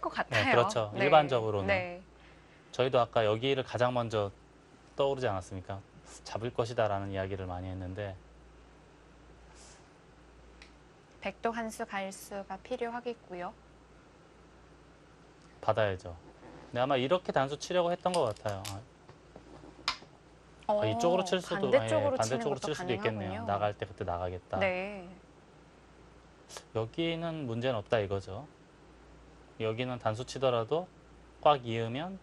것 같아요. 네, 그렇죠. 일반적으로는. 네. 저희도 아까 여기를 가장 먼저 떠오르지 않았습니까? 잡을 것이다라는 이야기를 많이 했는데 백도 한 수 갈 수가 필요하겠고요. 받아야죠. 근데 아마 이렇게 단수 치려고 했던 것 같아요. 이쪽으로 칠 수도 반대쪽으로, 반대쪽으로 칠 수도 있겠네요. 가능하군요. 나갈 때 그때 나가겠다. 네. 여기는 문제는 없다 이거죠. 여기는 단수 치더라도 꽉 이으면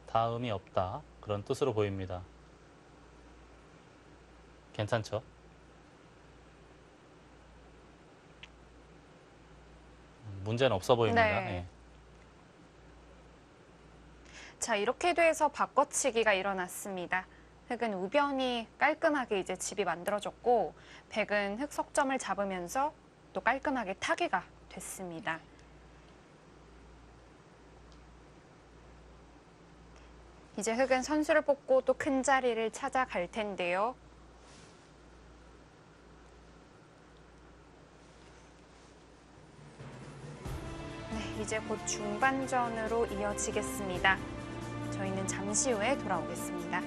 다음이 없다. 그런 뜻으로 보입니다. 괜찮죠? 문제는 없어 보입니다. 네. 예. 자, 이렇게 돼서 바꿔치기가 일어났습니다. 흑은 우변이 깔끔하게 이제 집이 만들어졌고 백은 흑 석점을 잡으면서 또 깔끔하게 타개가 됐습니다. 이제 흑은 선수를 뽑고 또 큰 자리를 찾아갈 텐데요. 네, 이제 곧 중반전으로 이어지겠습니다. 저희는 잠시 후에 돌아오겠습니다.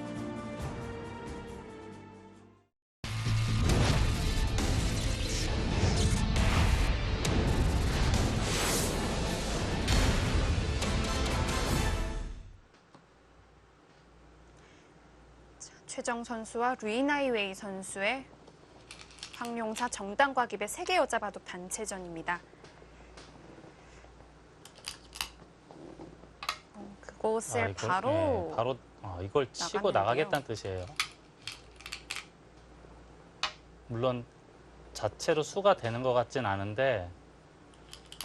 최정 선수와 루이나이웨이 선수의 황룡사 정당과 기배 세계 여자 바둑 단체전입니다. 그곳을 이걸 치고 나갔는데요. 나가겠다는 뜻이에요. 물론 자체로 수가 되는 것 같진 않은데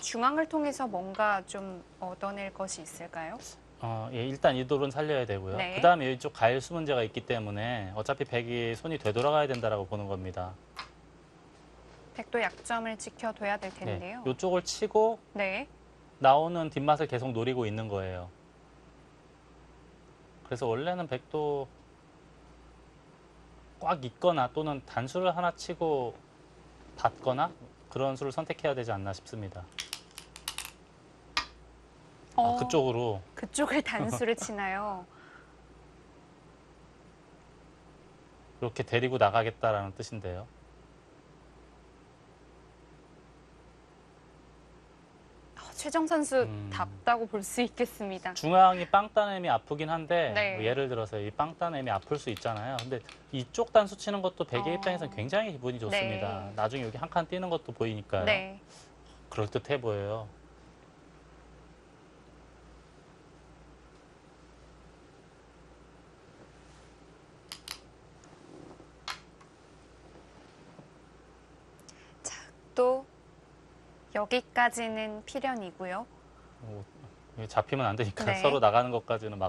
중앙을 통해서 뭔가 좀 얻어낼 것이 있을까요? 일단 이 돌은 살려야 되고요. 네. 그 다음에 이쪽 가일수 문제가 있기 때문에 어차피 백이 손이 되돌아가야 된다라고 보는 겁니다. 백도 약점을 지켜둬야 될 텐데요. 네, 이쪽을 치고 네. 나오는 뒷맛을 계속 노리고 있는 거예요. 그래서 원래는 백도 꽉 있거나 또는 단수를 하나 치고 받거나 그런 수를 선택해야 되지 않나 싶습니다. 그쪽으로. 그쪽을 단수를 치나요? 이렇게 데리고 나가겠다라는 뜻인데요. 최정 선수 답다고 볼 수 있겠습니다. 중앙이 빵 따냄이 아프긴 한데 네. 뭐 예를 들어서 이 빵 따냄이 아플 수 있잖아요. 근데 이쪽 단수 치는 것도 백의 입장에서는 굉장히 기분이 좋습니다. 네. 나중에 여기 한 칸 뛰는 것도 보이니까요. 네. 그럴듯해 보여요. 또 여기까지는 필연이고요. 이게 잡히면 안 되니까 네. 서로 나가는 것까지는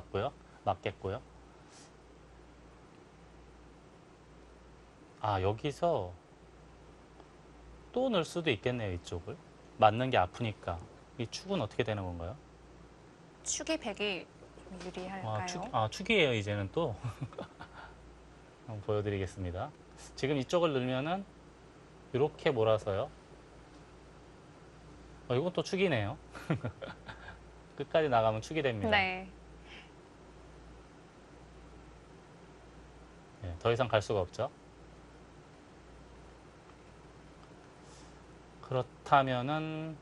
맞겠고요. 여기서 또 넣을 수도 있겠네요. 이쪽을. 맞는 게 아프니까. 이 축은 어떻게 되는 건가요? 축이 백이 좀 유리할까요? 축이에요. 이제는 또. 한번 보여드리겠습니다. 지금 이쪽을 넣으면은 이렇게 몰아서요. 이건 또 축이네요. 끝까지 나가면 축이 됩니다. 네. 네, 더 이상 갈 수가 없죠. 그렇다면은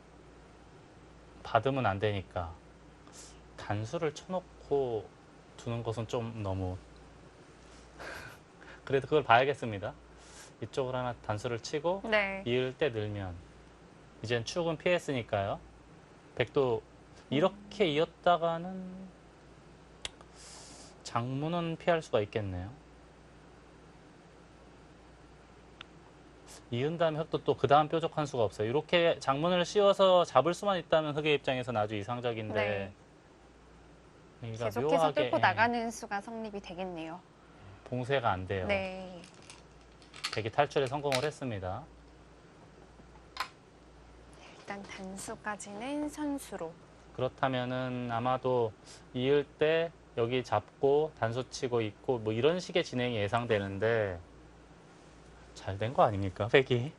받으면 안 되니까 단수를 쳐놓고 두는 것은 좀 너무 그래도 그걸 봐야겠습니다. 이쪽을 하나 단수를 치고 네. 이을 때 늘면 이젠 축은 피했으니까요. 백도 이렇게 이었다가는 장문은 피할 수가 있겠네요. 이은 다음에 흑도 또 그 다음 뾰족한 수가 없어요. 이렇게 장문을 씌워서 잡을 수만 있다면 흑의 입장에서는 아주 이상적인데 여기가 계속해서 묘하게 뚫고 나가는 수가 성립이 되겠네요. 봉쇄가 안 돼요. 네. 백이 탈출에 성공을 했습니다. 일단 단수까지는 선수로. 그렇다면은 아마도 이을 때 여기 잡고 단수 치고 있고 뭐 이런 식의 진행이 예상되는데 잘 된 거 아닙니까? 백이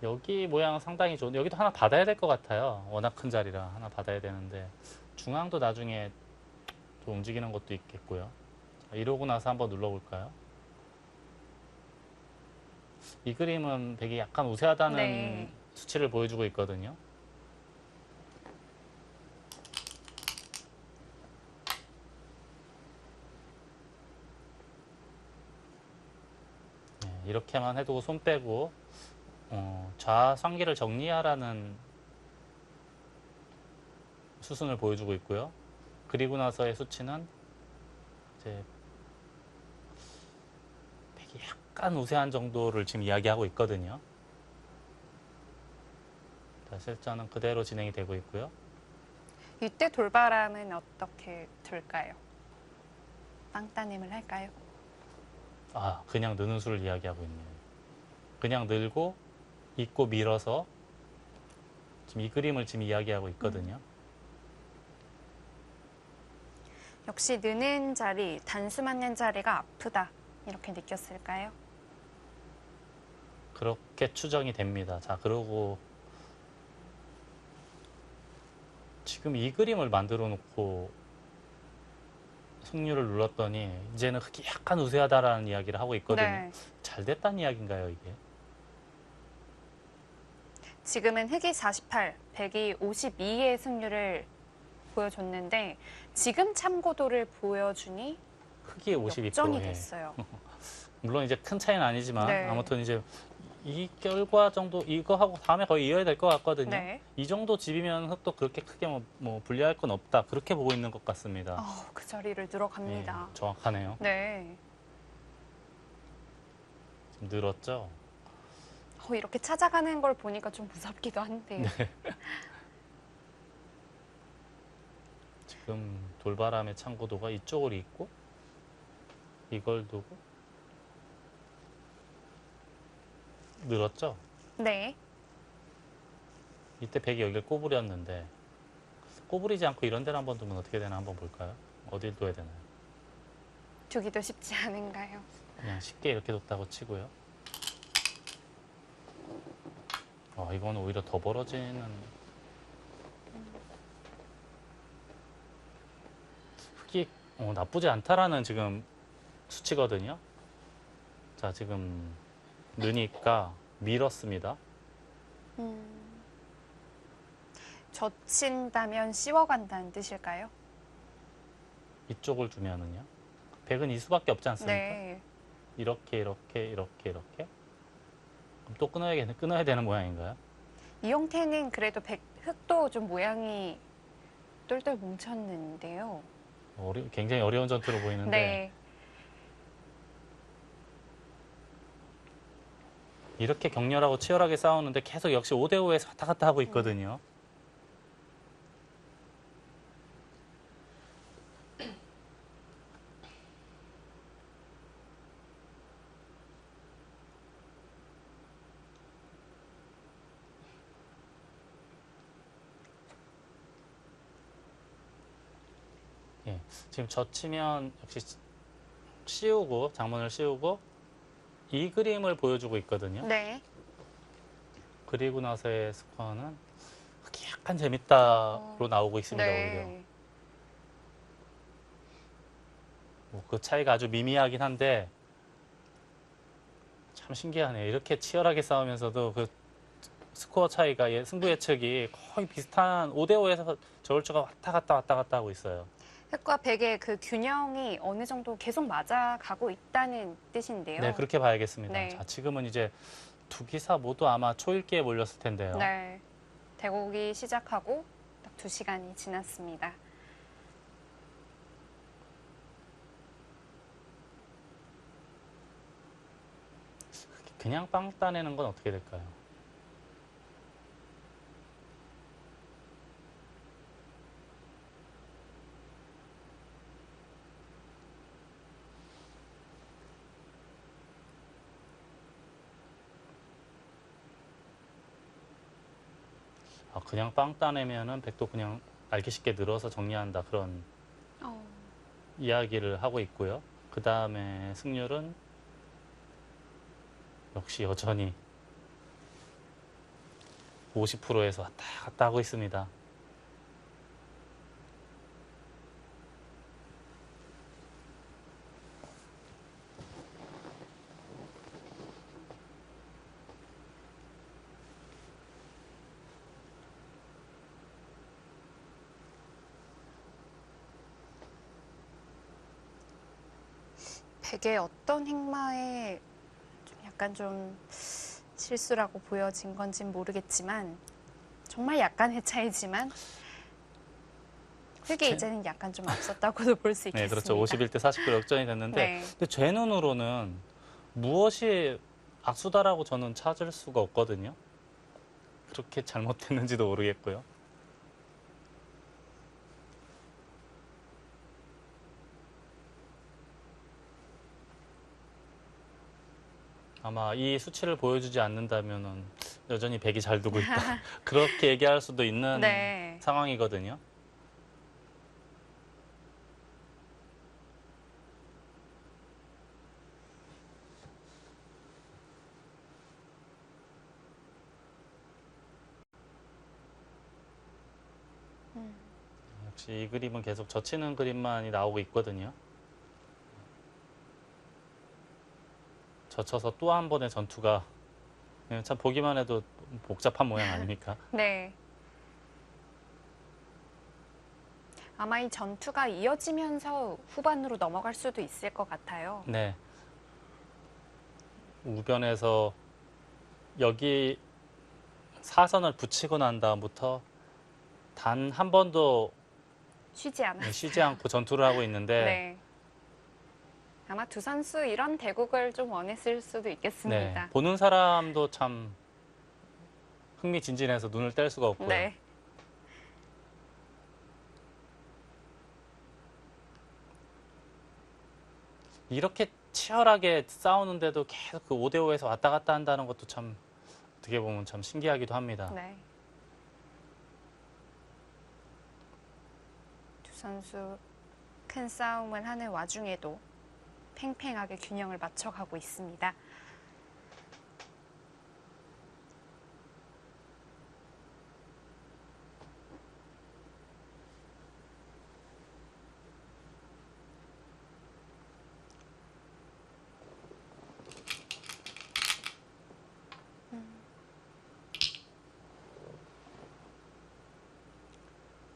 여기 모양 상당히 좋은데 여기도 하나 받아야 될 것 같아요. 워낙 큰 자리라 하나 받아야 되는데 중앙도 나중에 또 움직이는 것도 있겠고요. 자, 이러고 나서 한번 눌러볼까요? 이 그림은 백이 약간 우세하다는 네. 수치를 보여주고 있거든요. 네, 이렇게만 해두고 손 빼고 좌상기를 정리하라는 수순을 보여주고 있고요. 그리고 나서의 수치는 이제 백이 약간 우세한 정도를 지금 이야기하고 있거든요. 실전은 그대로 진행이 되고 있고요. 이때 돌바람은 어떻게 될까요? 빵따님을 할까요? 아, 그냥 느는 수를 이야기하고 있네요. 그냥 늘고 있고 밀어서 지금 이 그림을 지금 이야기하고 있거든요. 역시 느는 자리, 단수 맞는 자리가 아프다. 이렇게 느꼈을까요? 그렇게 추정이 됩니다. 자, 그러고 지금 이 그림을 만들어 놓고 승률을 눌렀더니 이제는 흑이 약간 우세하다라는 이야기를 하고 있거든요. 네. 잘 됐다는 이야기인가요, 이게? 지금은 흑이 48, 백이 52의 승률을 보여줬는데 지금 참고도를 보여주니 흑이 52%. 역전이 됐어요. 물론 이제 큰 차이는 아니지만 네. 아무튼 이제 이 결과 정도 이거 하고 다음에 거의 이어야 될 것 같거든요. 네. 이 정도 집이면 흑도 그렇게 크게 뭐 불리할 건 없다. 그렇게 보고 있는 것 같습니다. 그 자리를 들어갑니다. 네, 정확하네요. 네. 좀 늘었죠. 이렇게 찾아가는 걸 보니까 좀 무섭기도 한데요. 지금 돌바람의 창고도가 이쪽으로 있고 이걸 두고 늘었죠. 네. 이때 백이 여기를 꼬부렸는데 꼬부리지 않고 이런 데를 한번 두면 어떻게 되나 한번 볼까요? 어딜 둬야 되나요? 두기도 쉽지 않은가요? 그냥 쉽게 이렇게 뒀다고 치고요. 이건 오히려 더 벌어지는 흑이 나쁘지 않다라는 지금 수치거든요. 자, 지금 느니까 밀었습니다. 젖힌다면 씌워간다는 뜻일까요? 이쪽을 두면은요. 백은 이 수밖에 없지 않습니까? 네. 이렇게. 그럼 또 끊어야 되는 모양인가요? 이 형태는 그래도 흑도 좀 모양이 똘똘 뭉쳤는데요. 굉장히 어려운 전투로 보이는데 네. 이렇게 격렬하고 치열하게 싸우는데 계속 역시 5대5에서 왔다 갔다 하고 있거든요. 예, 지금 젖히면 역시 장문을 씌우고 이 그림을 보여주고 있거든요. 네. 그리고 나서의 스코어는 흑이 약간 재밌다로 나오고 있습니다. 오히려 네. 그 차이가 아주 미미하긴 한데 참 신기하네요. 이렇게 치열하게 싸우면서도 그 스코어 차이가 승부 예측이 거의 비슷한 5대5에서 저울추가 왔다 갔다 하고 있어요. 흑과 백의 그 균형이 어느 정도 계속 맞아가고 있다는 뜻인데요. 네, 그렇게 봐야겠습니다. 네. 자, 지금은 이제 두 기사 모두 아마 초읽기에 몰렸을 텐데요. 네. 대국이 시작하고 딱 2시간이 지났습니다. 그냥 빵 따내는 건 어떻게 될까요? 그냥 빵 따내면은 백도 그냥 알기 쉽게 늘어서 정리한다 그런 이야기를 하고 있고요. 그 다음에 승률은 역시 여전히 50%에서 왔다 갔다 하고 있습니다. 백의 어떤 행마에 좀 약간 좀 실수라고 보여진 건진 모르겠지만 정말 약간의 차이지만 흑이 이제는 약간 좀 앞섰다고도 볼 수 네, 있겠습니다. 그렇죠. 51대 49로 역전이 됐는데 네. 근데 제 눈으로는 무엇이 악수다라고 저는 찾을 수가 없거든요. 그렇게 잘못됐는지도 모르겠고요. 아마 이 수치를 보여주지 않는다면은 여전히 백이 잘 두고 있다. 그렇게 얘기할 수도 있는 네. 상황이거든요. 역시 이 그림은 계속 젖히는 그림만이 나오고 있거든요. 젖혀서 또 한 번의 전투가 참 보기만 해도 복잡한 모양 아닙니까? 네. 아마 이 전투가 이어지면서 후반으로 넘어갈 수도 있을 것 같아요. 네. 우변에서 여기 사선을 붙이고 난 다음부터 단 한 번도 쉬지 않았어요. 쉬지 않고 전투를 하고 있는데 네. 아마 두 선수 이런 대국을 좀 원했을 수도 있겠습니다. 네, 보는 사람도 참 흥미진진해서 눈을 뗄 수가 없고요. 네. 이렇게 치열하게 싸우는데도 계속 그 5대5에서 왔다 갔다 한다는 것도 참 어떻게 보면 참 신기하기도 합니다. 네. 두 선수 큰 싸움을 하는 와중에도 팽팽하게 균형을 맞춰가고 있습니다.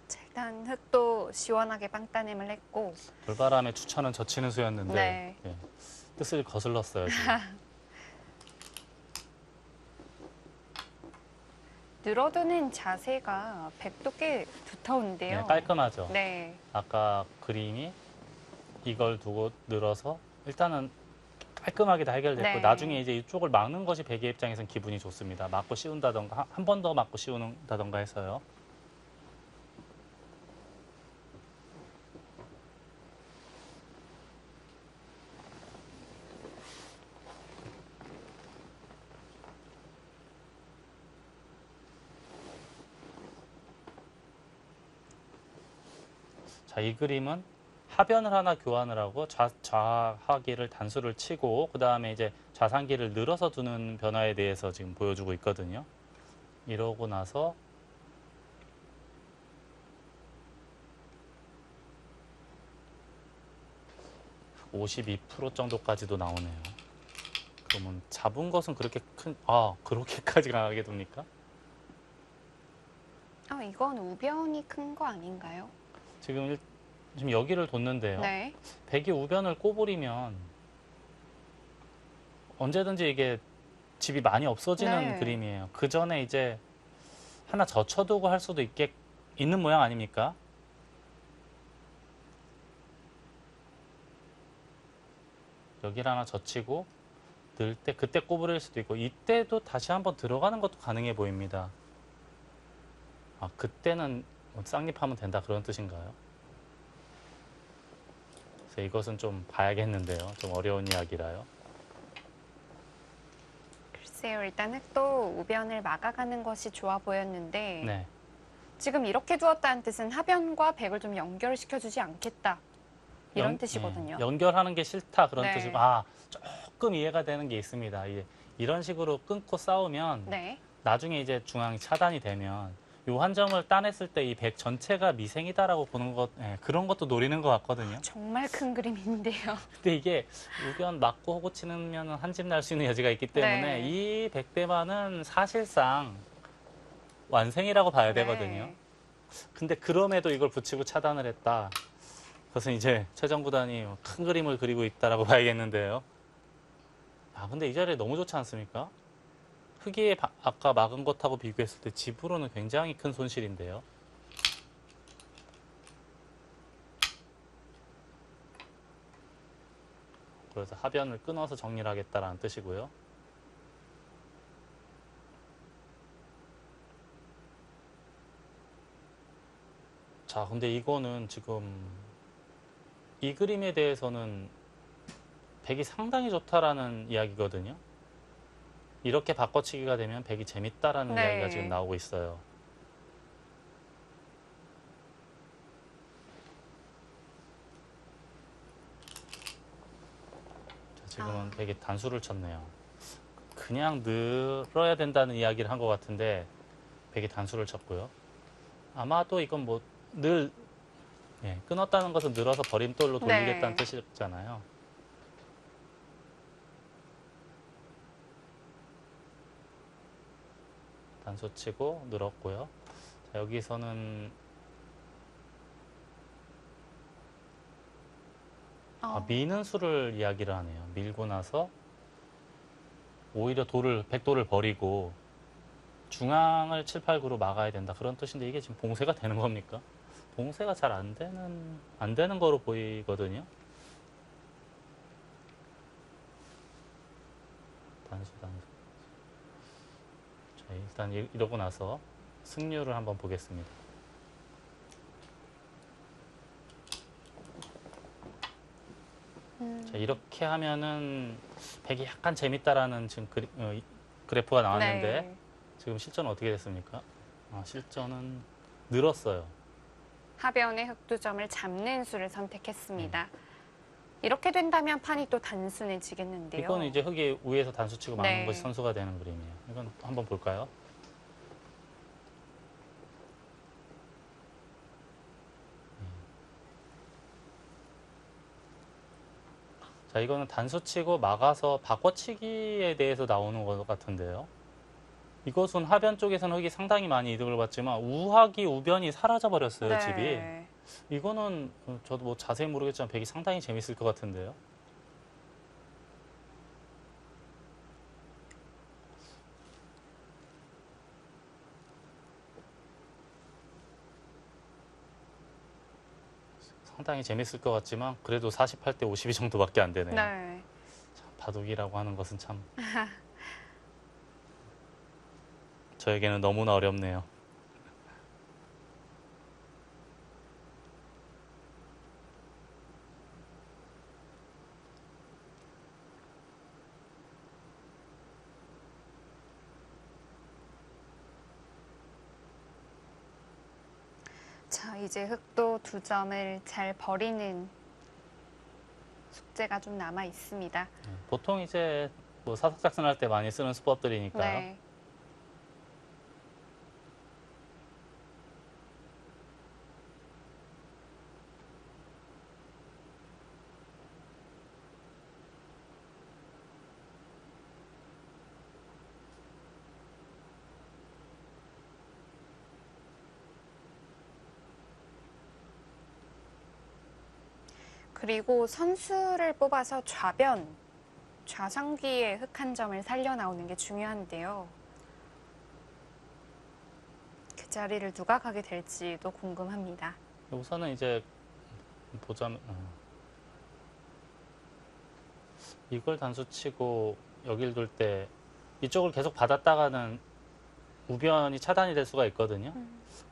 자, 일단 흑도 시원하게 빵따냄을 했고 돌바람의 추천은 젖히는 수였는데 네. 예, 뜻을 거슬렀어요. 지금. 늘어두는 자세가 백도 꽤 두터운데요. 네, 깔끔하죠. 네. 아까 그림이 이걸 두고 늘어서 일단은 깔끔하게 다 해결됐고 네. 나중에 이제 이쪽을 막는 것이 백의 입장에선 기분이 좋습니다. 막고 씌운다던가 한 번 더 막고 씌운다던가 해서요. 자, 이 그림은 하변을 하나 교환을 하고 좌하기를 단수를 치고 그 다음에 이제 좌상기를 늘어서 두는 변화에 대해서 지금 보여주고 있거든요. 이러고 나서 52% 정도까지도 나오네요. 그러면 잡은 것은 그렇게 그렇게까지 강하게 둡니까? 이건 우변이 큰 거 아닌가요? 지금 여기를 뒀는데요. 네. 백이 우변을 꼬부리면 언제든지 이게 집이 많이 없어지는 네. 그림이에요. 그 전에 이제 하나 젖혀두고 할 수도 있는 모양 아닙니까? 여기를 하나 젖히고 늘 때 그때 꼬부릴 수도 있고 이때도 다시 한번 들어가는 것도 가능해 보입니다. 아, 그때는 뭐 쌍립하면 된다 그런 뜻인가요? 그래서 이것은 좀 봐야겠는데요. 좀 어려운 이야기라요. 글쎄요. 일단 흑도 우변을 막아가는 것이 좋아 보였는데 네. 지금 이렇게 두었다는 뜻은 하변과 백을 좀 연결시켜주지 않겠다. 이런 뜻이거든요. 연결하는 게 싫다 그런 네. 뜻이고 조금 이해가 되는 게 있습니다. 이런 식으로 끊고 싸우면 네. 나중에 이제 중앙이 차단이 되면 이 한 점을 따냈을 때 이 백 전체가 미생이다라고 보는 그런 것도 노리는 것 같거든요. 정말 큰 그림인데요. 근데 이게 우변 맞고 호구 치면 한 집 날 수 있는 여지가 있기 때문에 네. 이 백대만은 사실상 완생이라고 봐야 되거든요. 네. 근데 그럼에도 이걸 붙이고 차단을 했다. 그것은 이제 최정 구단이 큰 그림을 그리고 있다라고 봐야겠는데요. 근데 이 자리에 너무 좋지 않습니까? 흑이 아까 막은 것하고 비교했을 때 집으로는 굉장히 큰 손실인데요. 그래서 하변을 끊어서 정리를 하겠다라는 뜻이고요. 자, 근데 이거는 지금 이 그림에 대해서는 백이 상당히 좋다라는 이야기거든요. 이렇게 바꿔치기가 되면 백이 재밌다라는 네. 이야기가 지금 나오고 있어요. 자, 지금은 백이 단수를 쳤네요. 그냥 늘어야 된다는 이야기를 한 것 같은데 백이 단수를 쳤고요. 아마도 이건 끊었다는 것은 늘어서 버림돌로 돌리겠다는 네. 뜻이잖아요. 단수 치고 늘었고요. 자, 여기서는 미는 수를 이야기를 하네요. 밀고 나서 오히려 백돌을 버리고 중앙을 7, 8, 9로 막아야 된다. 그런 뜻인데 이게 지금 봉쇄가 되는 겁니까? 봉쇄가 잘 안 되는 거로 보이거든요. 단수. 자, 일단 이러고 나서 승률을 한번 보겠습니다. 자, 이렇게 하면은 백이 약간 재밌다라는 지금 그래프가 나왔는데 네. 지금 실전은 어떻게 됐습니까? 실전은 늘었어요. 하변의 흑두점을 잡는 수를 선택했습니다. 이렇게 된다면 판이 또 단순해지겠는데요. 이거는 이제 흑이 위에서 단수 치고 막는 네. 것이 선수가 되는 그림이에요. 이건 한번 볼까요? 자, 이거는 단수 치고 막아서 바꿔치기에 대해서 나오는 것 같은데요. 이것은 하변 쪽에서는 흑이 상당히 많이 이득을 봤지만 우하기 우변이 사라져 버렸어요, 네. 집이. 이거는 저도 뭐 자세히 모르겠지만 백이 상당히 재밌을 것 같은데요. 상당히 재밌을 것 같지만 그래도 48대 52 정도밖에 안 되네요. 네. 참, 바둑이라고 하는 것은 참 저에게는 너무나 어렵네요. 자, 이제 흑도 두 점을 잘 버리는 숙제가 좀 남아 있습니다. 보통 이제 뭐 사석작전할 때 많이 쓰는 수법들이니까요. 네. 그리고 선수를 뽑아서 좌변, 좌상기의 흙 한 점을 살려 나오는 게 중요한데요. 그 자리를 누가 가게 될지도 궁금합니다. 우선은 이제 보자면 이걸 단수 치고 여길 둘 때 이쪽을 계속 받았다가는 우변이 차단이 될 수가 있거든요.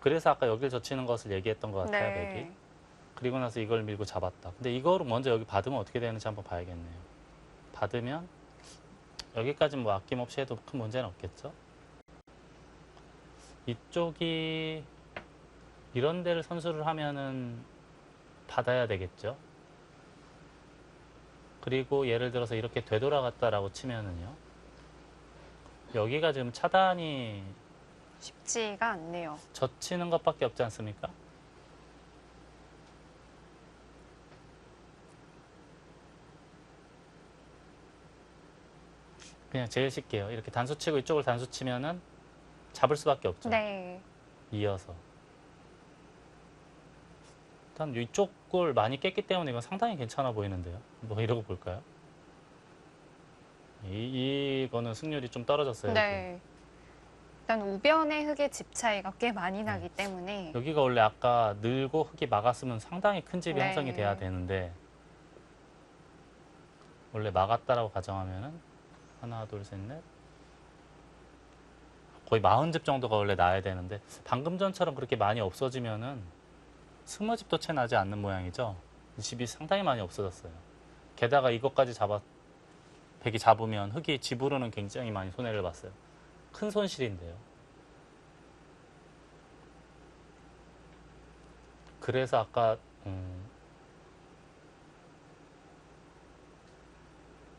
그래서 아까 여길 젖히는 것을 얘기했던 것 같아요, 백이. 네. 그리고 나서 이걸 밀고 잡았다. 근데 이거를 먼저 여기 받으면 어떻게 되는지 한번 봐야겠네요. 받으면 여기까지 뭐 아낌없이 해도 큰 문제는 없겠죠. 이쪽이 이런 데를 선수를 하면은 받아야 되겠죠. 그리고 예를 들어서 이렇게 되돌아갔다라고 치면은요. 여기가 지금 차단이 쉽지가 않네요. 젖히는 것밖에 없지 않습니까? 그냥 제일 쉽게요. 이렇게 단수 치고 이쪽을 단수 치면은 잡을 수밖에 없죠. 네. 이어서. 일단 이쪽을 많이 깼기 때문에 이건 상당히 괜찮아 보이는데요. 뭐 이러고 볼까요? 이거는 승률이 좀 떨어졌어요. 네. 일단 우변의 흙의 집 차이가 꽤 많이 나기 때문에 여기가 원래 아까 늘고 흙이 막았으면 상당히 큰 집이 네. 형성이 돼야 되는데 원래 막았다라고 가정하면은 하나, 둘, 셋, 넷 거의 40집 정도가 원래 나야 되는데 방금 전처럼 그렇게 많이 없어지면은 20집도 채 나지 않는 모양이죠. 이 집이 상당히 많이 없어졌어요. 게다가 이것까지 백이 잡으면 흙이 집으로는 굉장히 많이 손해를 봤어요. 큰 손실인데요. 그래서 아까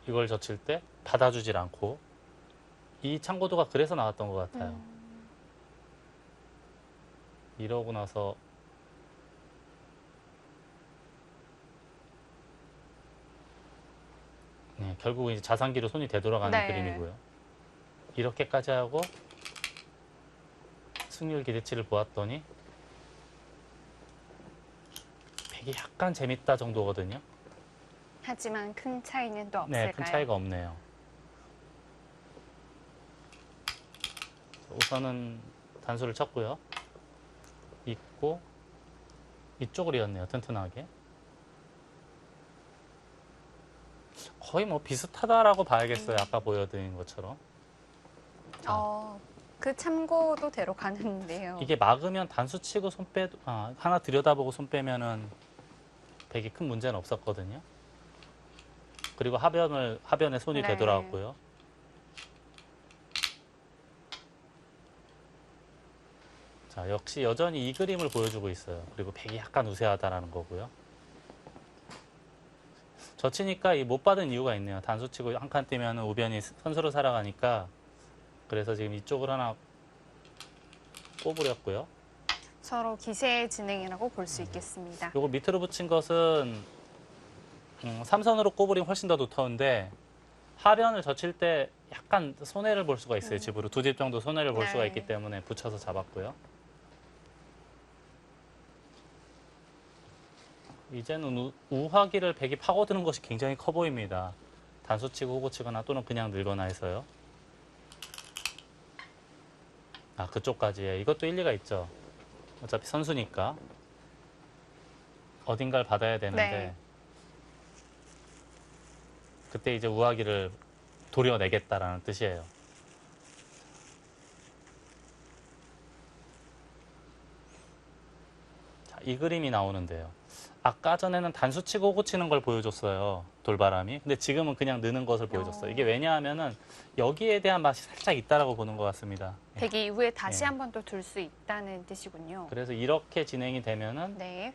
이걸 젖힐 때 받아주질 않고 이 참고도가 그래서 나왔던 것 같아요. 이러고 나서 네, 결국은 이제 자산기로 손이 되돌아가는 네. 그림이고요. 이렇게까지 하고 승률 기대치를 보았더니 백이 약간 재밌다 정도거든요. 하지만 큰 차이는 또 없을까요? 네, 큰 차이가 없네요. 우선은 단수를 쳤고요. 있고 이쪽으로였네요. 튼튼하게. 거의 뭐 비슷하다라고 봐야겠어요. 아까 보여드린 것처럼. 그 참고도 대로 가는데요. 이게 막으면 단수 치고 하나 들여다보고 손 빼면은 백이 큰 문제는 없었거든요. 그리고 하변에 손이 네. 되돌아왔고요. 자, 역시 여전히 이 그림을 보여주고 있어요. 그리고 백이 약간 우세하다라는 거고요. 젖히니까 이 못 받은 이유가 있네요. 단수 치고 한 칸 뛰면 우변이 선수로 살아가니까 그래서 지금 이쪽을 하나 꼬부렸고요. 서로 기세의 진행이라고 볼 수 있겠습니다. 요거 밑으로 붙인 것은 삼선으로 꼬부리면 훨씬 더 두터운데 하변을 젖힐 때 약간 손해를 볼 수가 있어요. 집으로 2집 정도 손해를 볼 수가 네. 있기 때문에 붙여서 잡았고요. 이제는 우하기를 백이 파고드는 것이 굉장히 커 보입니다. 단수 치고 호구 치거나 또는 그냥 늘거나 해서요. 아, 그쪽까지. 이것도 일리가 있죠. 어차피 선수니까. 어딘가를 받아야 되는데 네. 그때 이제 우하기를 도려내겠다라는 뜻이에요. 자, 이 그림이 나오는데요. 아까 전에는 단수 치고 호구 치는 걸 보여줬어요. 돌바람이. 근데 지금은 그냥 느는 것을 보여줬어요. 이게 왜냐하면은 여기에 대한 맛이 살짝 있다라고 보는 것 같습니다. 예. 백이 이후에 다시 네. 한 번 또 둘 수 있다는 뜻이군요. 그래서 이렇게 진행이 되면은 네.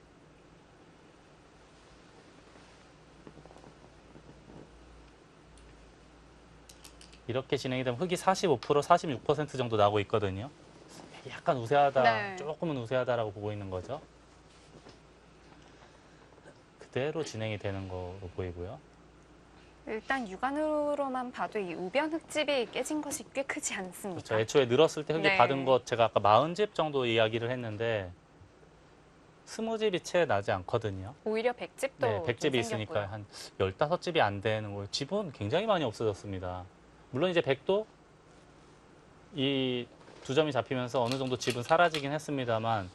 이렇게 진행이 되면 흙이 45%, 46% 정도 나오고 있거든요. 약간 우세하다, 네. 조금은 우세하다라고 보고 있는 거죠. 그대로 진행이 되는 거로 보이고요. 일단 육안으로만 봐도 이 우변 흙집이 깨진 것이 꽤 크지 않습니까? 그렇죠. 애초에 늘었을 때 흙이 네. 받은 것 제가 아까 40집 정도 이야기를 했는데 스무집이 채 나지 않거든요. 오히려 백집도 네, 100집이 좀 있으니까 생겼고요. 한 15집이 안 되는 거예요. 집은 굉장히 많이 없어졌습니다. 물론 이제 100도 이 두 점이 잡히면서 어느 정도 집은 사라지긴 했습니다만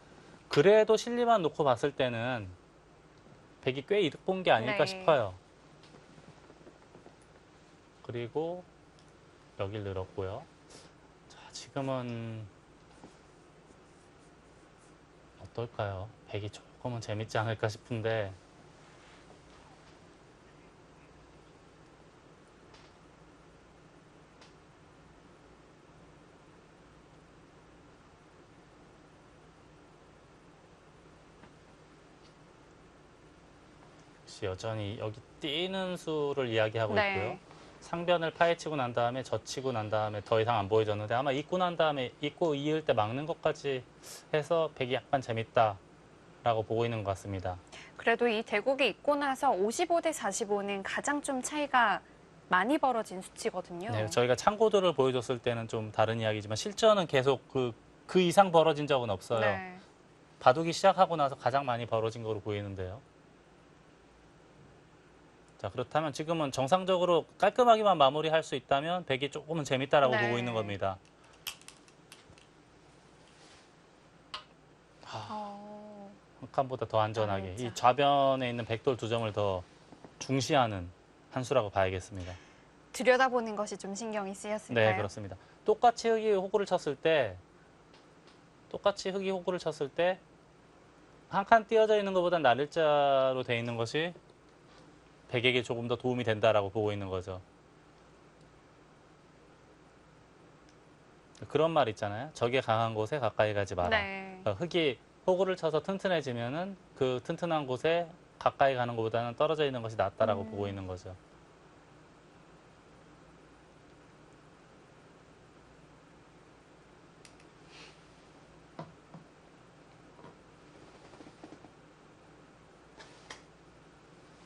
그래도 실리만 놓고 봤을 때는 100이 꽤 이득 본 게 아닐까 네. 싶어요. 그리고 여길 늘었고요. 자, 지금은 어떨까요? 100이 조금은 재밌지 않을까 싶은데 역시 여전히 여기 뛰는 수를 이야기하고 네. 있고요. 상변을 파헤치고 난 다음에 젖히고 난 다음에 더 이상 안 보여졌는데 아마 입고 난 다음에 입고 이을 때 막는 것까지 해서 100이 약간 재밌다라고 보고 있는 것 같습니다. 그래도 이 대국이 있고 나서 55대 45는 가장 좀 차이가 많이 벌어진 수치거든요. 네, 저희가 참고도를 보여줬을 때는 좀 다른 이야기지만 실전은 계속 그 이상 벌어진 적은 없어요. 네. 바둑이 시작하고 나서 가장 많이 벌어진 거로 보이는데요. 자, 그렇다면 지금은 정상적으로 깔끔하게만 마무리할 수 있다면 100이 조금은 재밌다라고 네. 보고 있는 겁니다. 어, 한 칸보다 더 안전하게 자. 이 좌변에 있는 백돌 두 점을 더 중시하는 한 수라고 봐야겠습니다. 들여다보는 것이 좀 신경이 쓰였을까요? 네, 그렇습니다. 똑같이 흑이 호구를 쳤을 때 한 칸 띄어져 있는 것보다 날일자로 돼 있는 것이 백에게 조금 더 도움이 된다라고 보고 있는 거죠. 그런 말 있잖아요. 적이 강한 곳에 가까이 가지 마라. 네. 그러니까 흙이 호구를 쳐서 튼튼해지면은 그 튼튼한 곳에 가까이 가는 것보다는 떨어져 있는 것이 낫다라고 보고 있는 거죠.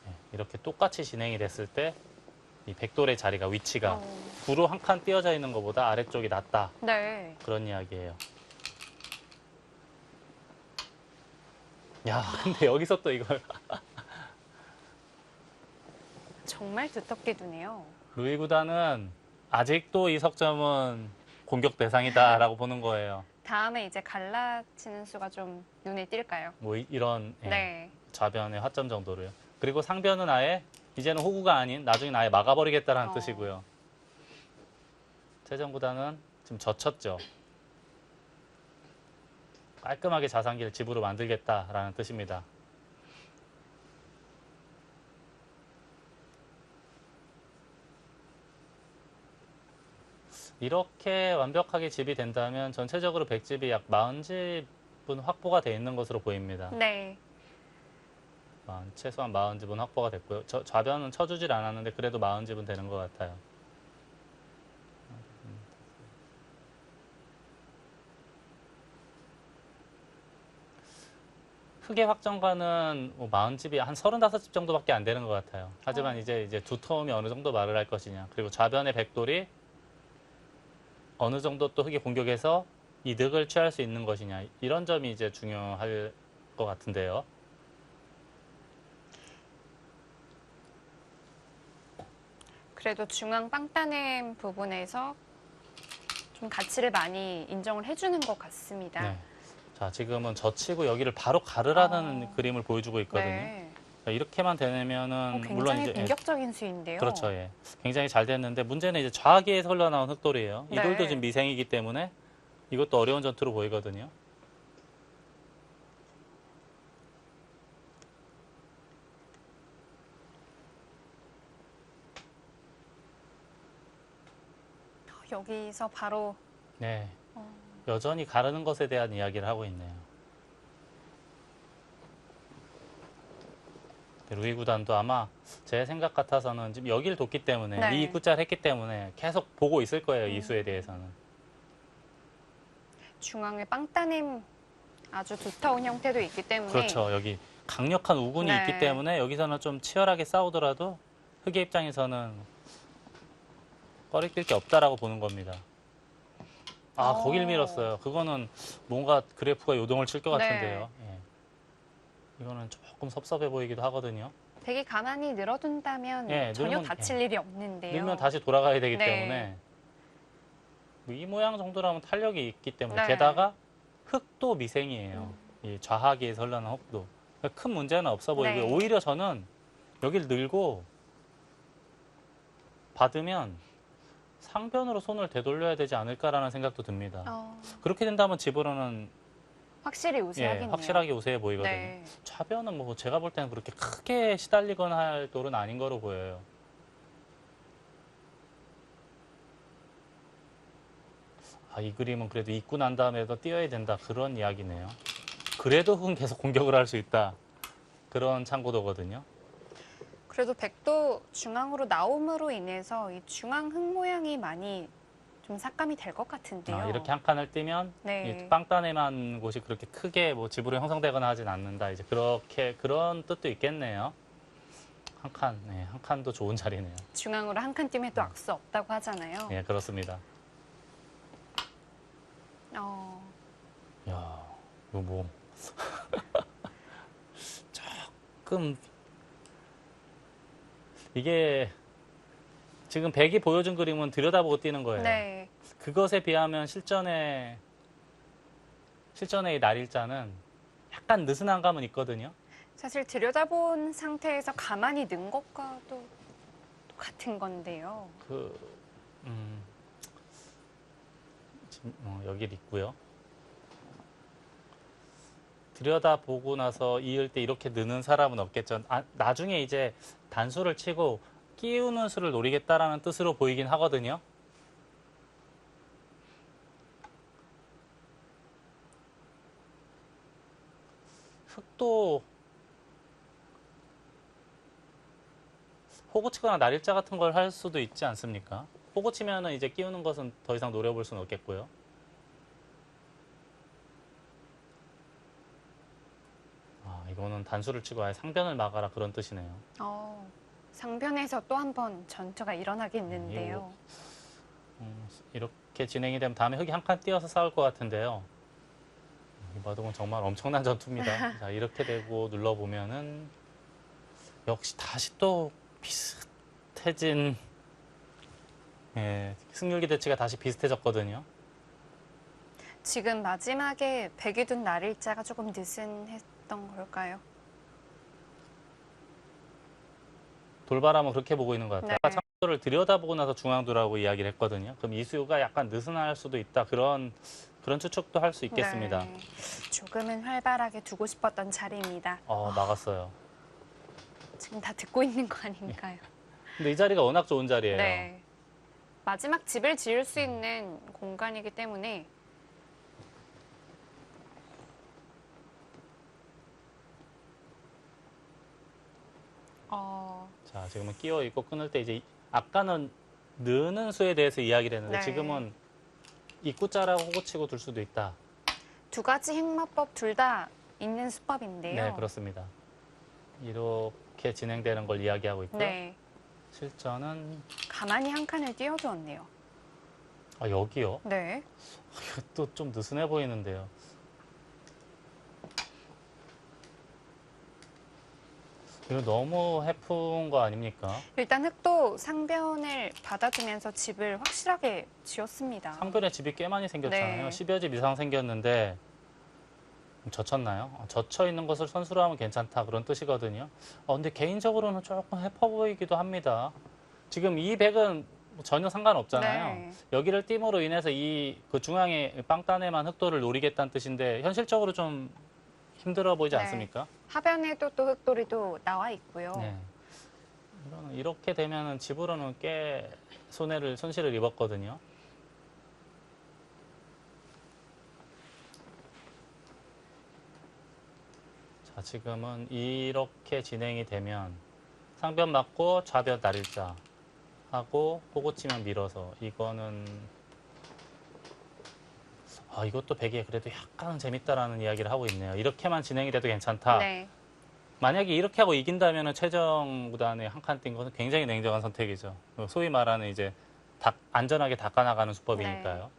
네, 이렇게 똑같이 진행이 됐을 때 이 백돌의 자리가 위치가 구로 한 칸 띄어져 있는 것보다 아래쪽이 낫다. 네. 그런 이야기예요. 야, 근데 여기서 또 이걸 정말 두텁게 두네요. 루이 구단은 아직도 이 석점은 공격 대상이다라고 보는 거예요. 다음에 이제 갈라치는 수가 좀 눈에 띌까요? 뭐 이런 예, 네. 좌변의 화점 정도로요. 그리고 상변은 아예 이제는 호구가 아닌 나중에 아예 막아버리겠다라는 어. 뜻이고요. 최정 구단은 지금 젖혔죠. 깔끔하게 자산기를 집으로 만들겠다라는 뜻입니다. 이렇게 완벽하게 집이 된다면 전체적으로 100집이 약 40집은 확보가 돼 있는 것으로 보입니다. 네. 최소한 40집은 확보가 됐고요. 좌변은 쳐주질 않았는데 그래도 40집은 되는 것 같아요. 흑의 확정가는 뭐 40집이 한 35집 정도밖에 안 되는 것 같아요. 하지만 이제 두터움이 어느 정도 말을 할 것이냐. 그리고 좌변의 백돌이 어느 정도 또 흑의 공격에서 이득을 취할 수 있는 것이냐. 이런 점이 이제 중요할 것 같은데요. 그래도 중앙 빵따냄 부분에서 좀 가치를 많이 인정을 해주는 것 같습니다. 네. 자, 지금은 젖히고 여기를 바로 가르라는 그림을 보여주고 있거든요. 네. 자, 이렇게만 되면은 굉장히 물론 이제 공격적인 수인데요. 그렇죠. 예. 굉장히 잘 됐는데 문제는 이제 좌기에서 흘러나온 흑돌이에요. 이 네. 돌도 지금 미생이기 때문에 이것도 어려운 전투로 보이거든요. 여기서 바로 네. 여전히 가르는 것에 대한 이야기를 하고 있네요. 루이 구단도 아마 제 생각 같아서는 지금 여기를 뒀기 때문에 네. 이 입구자를 했기 때문에 계속 보고 있을 거예요. 이 수에 대해서는. 중앙에 빵따냄 아주 두터운 형태도 있기 때문에 그렇죠. 여기 강력한 우군이 네. 있기 때문에 여기서는 좀 치열하게 싸우더라도 흑의 입장에서는 꺼리낄 게 없다라고 보는 겁니다. 아, 거길 밀었어요. 그거는 뭔가 그래프가 요동을 칠 것 네. 같은데요. 예. 이거는 조금 섭섭해 보이기도 하거든요. 백이 가만히 늘어둔다면 예, 전혀 늘면- 다칠 일이 없는데요. 늘면 다시 돌아가야 되기 네. 때문에 뭐이 모양 정도라면 탄력이 있기 때문에 네. 게다가 흙도 미생이에요. 이 좌하기에서 흘러나는 흙도. 그러니까 큰 문제는 없어 보이고요. 네. 오히려 저는 여기를 늘고 받으면 상변으로 손을 되돌려야 되지 않을까라는 생각도 듭니다. 그렇게 된다면 집으로는 확실히 예, 우세하겠네요. 확실하게 우세해 보이거든요. 네. 좌변은 뭐 제가 볼 때는 그렇게 크게 시달리거나 할 돌은 아닌 거로 보여요. 아, 이 그림은 그래도 입고 난 다음에도 뛰어야 된다. 그런 이야기네요. 그래도 흙은 계속 공격을 할 수 있다. 그런 참고도거든요. 그래도 백도 중앙으로 나옴으로 인해서 이 중앙 흙 모양이 많이 좀 삭감이 될 것 같은데요. 아, 이렇게 한 칸을 뛰면 네. 이 빵따내만 곳이 그렇게 크게 뭐 집으로 형성되거나 하진 않는다. 이제 그렇게 그런 뜻도 있겠네요. 한 칸, 네, 한 칸도 좋은 자리네요. 중앙으로 한 칸 뛰면 또 악수 없다고 하잖아요. 예, 그렇습니다. 어, 야, 이거 뭐 조금 이게 지금 백이 보여준 그림은 들여다보고 뛰는 거예요. 네. 그것에 비하면 실전의 이 날일자는 약간 느슨한 감은 있거든요. 사실 들여다본 상태에서 가만히 는 것과도 같은 건데요. 지금, 여기 있고요. 들여다보고 나서 이을 때 이렇게 느는 사람은 없겠죠. 나중에 이제 단수를 치고 끼우는 수를 노리겠다라는 뜻으로 보이긴 하거든요. 흙도 호구 치거나 날일자 같은 걸 할 수도 있지 않습니까? 호구 치면은 이제 끼우는 것은 더 이상 노려볼 수는 없겠고요. 아, 이거는 단수를 치고 아예 상변을 막아라 그런 뜻이네요. 상변에서 또 한 번 전투가 일어나겠는데요. 이렇게 진행이 되면 다음에 흙이 한 칸 띄어서 싸울 것 같은데요. 이 바둑은 정말 엄청난 전투입니다. 자, 이렇게 되고 눌러보면은 역시 다시 또 비슷해진 승률 기대치가 다시 비슷해졌거든요. 지금 마지막에 백이 둔 날일자가 조금 느슨했던 걸까요? 돌바람은 그렇게 보고 있는 것 같아요. 네. 아까 참고를 들여다보고 나서 중앙두라고 이야기를 했거든요. 그럼 이수가 약간 느슨할 수도 있다. 그런 추측도 할 수 있겠습니다. 네. 조금은 활발하게 두고 싶었던 자리입니다. 막았어요. 지금 다 듣고 있는 거 아닌가요? 근데 이 자리가 워낙 좋은 자리예요. 네. 마지막 집을 지을 수 있는 공간이기 때문에 자, 지금은 끼워 있고 끊을 때 이제 아까는 느는 수에 대해서 이야기를 했는데 네. 지금은 입구자라고 호구치고 둘 수도 있다. 두 가지 행마법 둘 다 있는 수법인데요. 네, 그렇습니다. 이렇게 진행되는 걸 이야기하고 있고요. 네. 실전은 가만히 한 칸을 띄워두었네요. 여기요? 네. 이것도 좀 느슨해 보이는데요. 이거 너무 해픈 거 아닙니까? 일단 흙도 상변을 받아주면서 집을 확실하게 지었습니다. 상변에 집이 꽤 많이 생겼잖아요. 네. 10여 집 이상 생겼는데 젖혔나요? 젖혀 있는 것을 선수로 하면 괜찮다 그런 뜻이거든요. 근데 개인적으로는 조금 해퍼 보이기도 합니다. 지금 이 백은 전혀 상관없잖아요. 네. 여기를 띄므로 인해서 그 중앙에 빵단에만 흑도를 노리겠다는 뜻인데 현실적으로 좀 힘들어 보이지 네. 않습니까? 하변에도 또 흙돌이도 나와 있고요. 네. 이렇게 되면은 집으로는 꽤 손실을 입었거든요. 자, 지금은 이렇게 진행이 되면 상변 맞고 좌변 날일자 하고 호구 치면 밀어서 이거는 이것도 백이 그래도 약간은 재밌다라는 이야기를 하고 있네요. 이렇게만 진행이 돼도 괜찮다. 네. 만약에 이렇게 하고 이긴다면 최정 구단의 한 칸 뛴 것은 굉장히 냉정한 선택이죠. 소위 말하는 이제 안전하게 닦아나가는 수법이니까요. 네.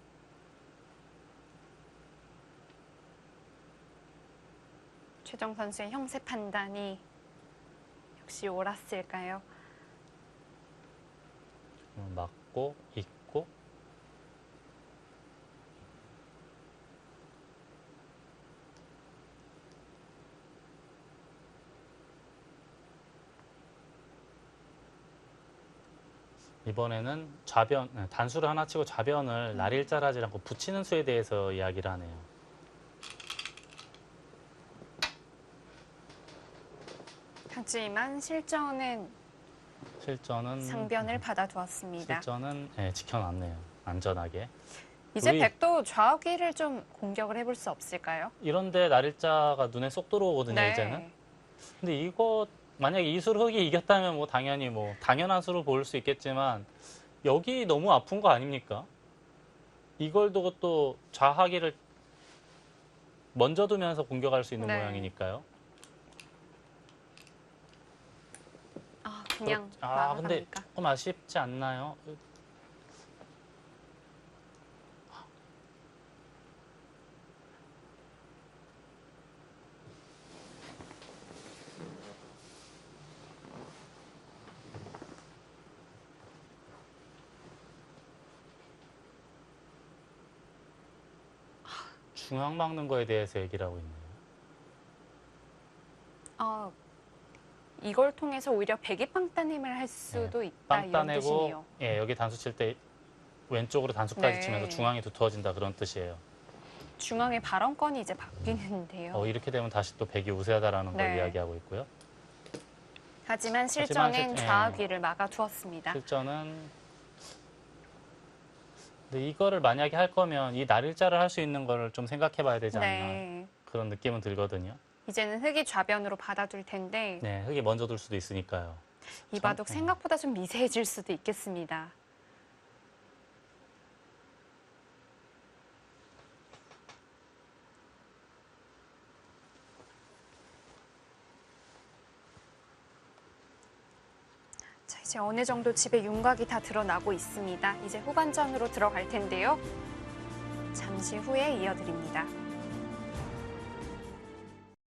최정 선수의 형세 판단이 역시 옳았을까요? 맞고 있고 이번에는 단수를 하나 치고 좌변을 날일자라지 않고 붙이는 수에 대해서 이야기를 하네요. 하지만 실전은 상변을 받아두었습니다. 실전은 지켜놨네요. 안전하게. 이제 우리- 백도 좌우기를 좀 공격을 해볼 수 없을까요? 이런데 날일자가 눈에 쏙 들어오거든요, 이제는. 근데 이거 만약에 이수로 흑이 이겼다면 뭐 당연히 뭐 당연한 수로 볼 수 있겠지만 여기 너무 아픈 거 아닙니까? 이걸 두고 또 좌하기를 먼저 두면서 공격할 수 있는 네. 모양이니까요. 그냥 근데 막아갑니까? 조금 아쉽지 않나요? 중앙 막는 거에 대해서 얘기를 하고 있네요. 이걸 통해서 오히려 백이 빵따님을 할 수도 있다 빵 이런 따내고 뜻이네요. 여기 단수 칠 때 왼쪽으로 단수까지 네. 치면서 중앙이 두터워진다 그런 뜻이에요. 중앙의 발언권이 이제 바뀌는데요. 이렇게 되면 다시 또 백이 우세하다라는 걸 네. 이야기하고 있고요. 하지만 실전엔 실전- 좌우기를 막아두었습니다. 실전은 근데 이거를 만약에 할 거면 이 날일자를 할 수 있는 거를 좀 생각해 봐야 되지 않나 네. 그런 느낌은 들거든요. 이제는 흑이 좌변으로 받아둘 텐데 네, 흑이 먼저 둘 수도 있으니까요. 이 바둑 생각보다 좀 미세해질 수도 있겠습니다. 자, 이제 어느 정도 집에 윤곽이 다 드러나고 있습니다. 이제 후반전으로 들어갈 텐데요. 잠시 후에 이어드립니다.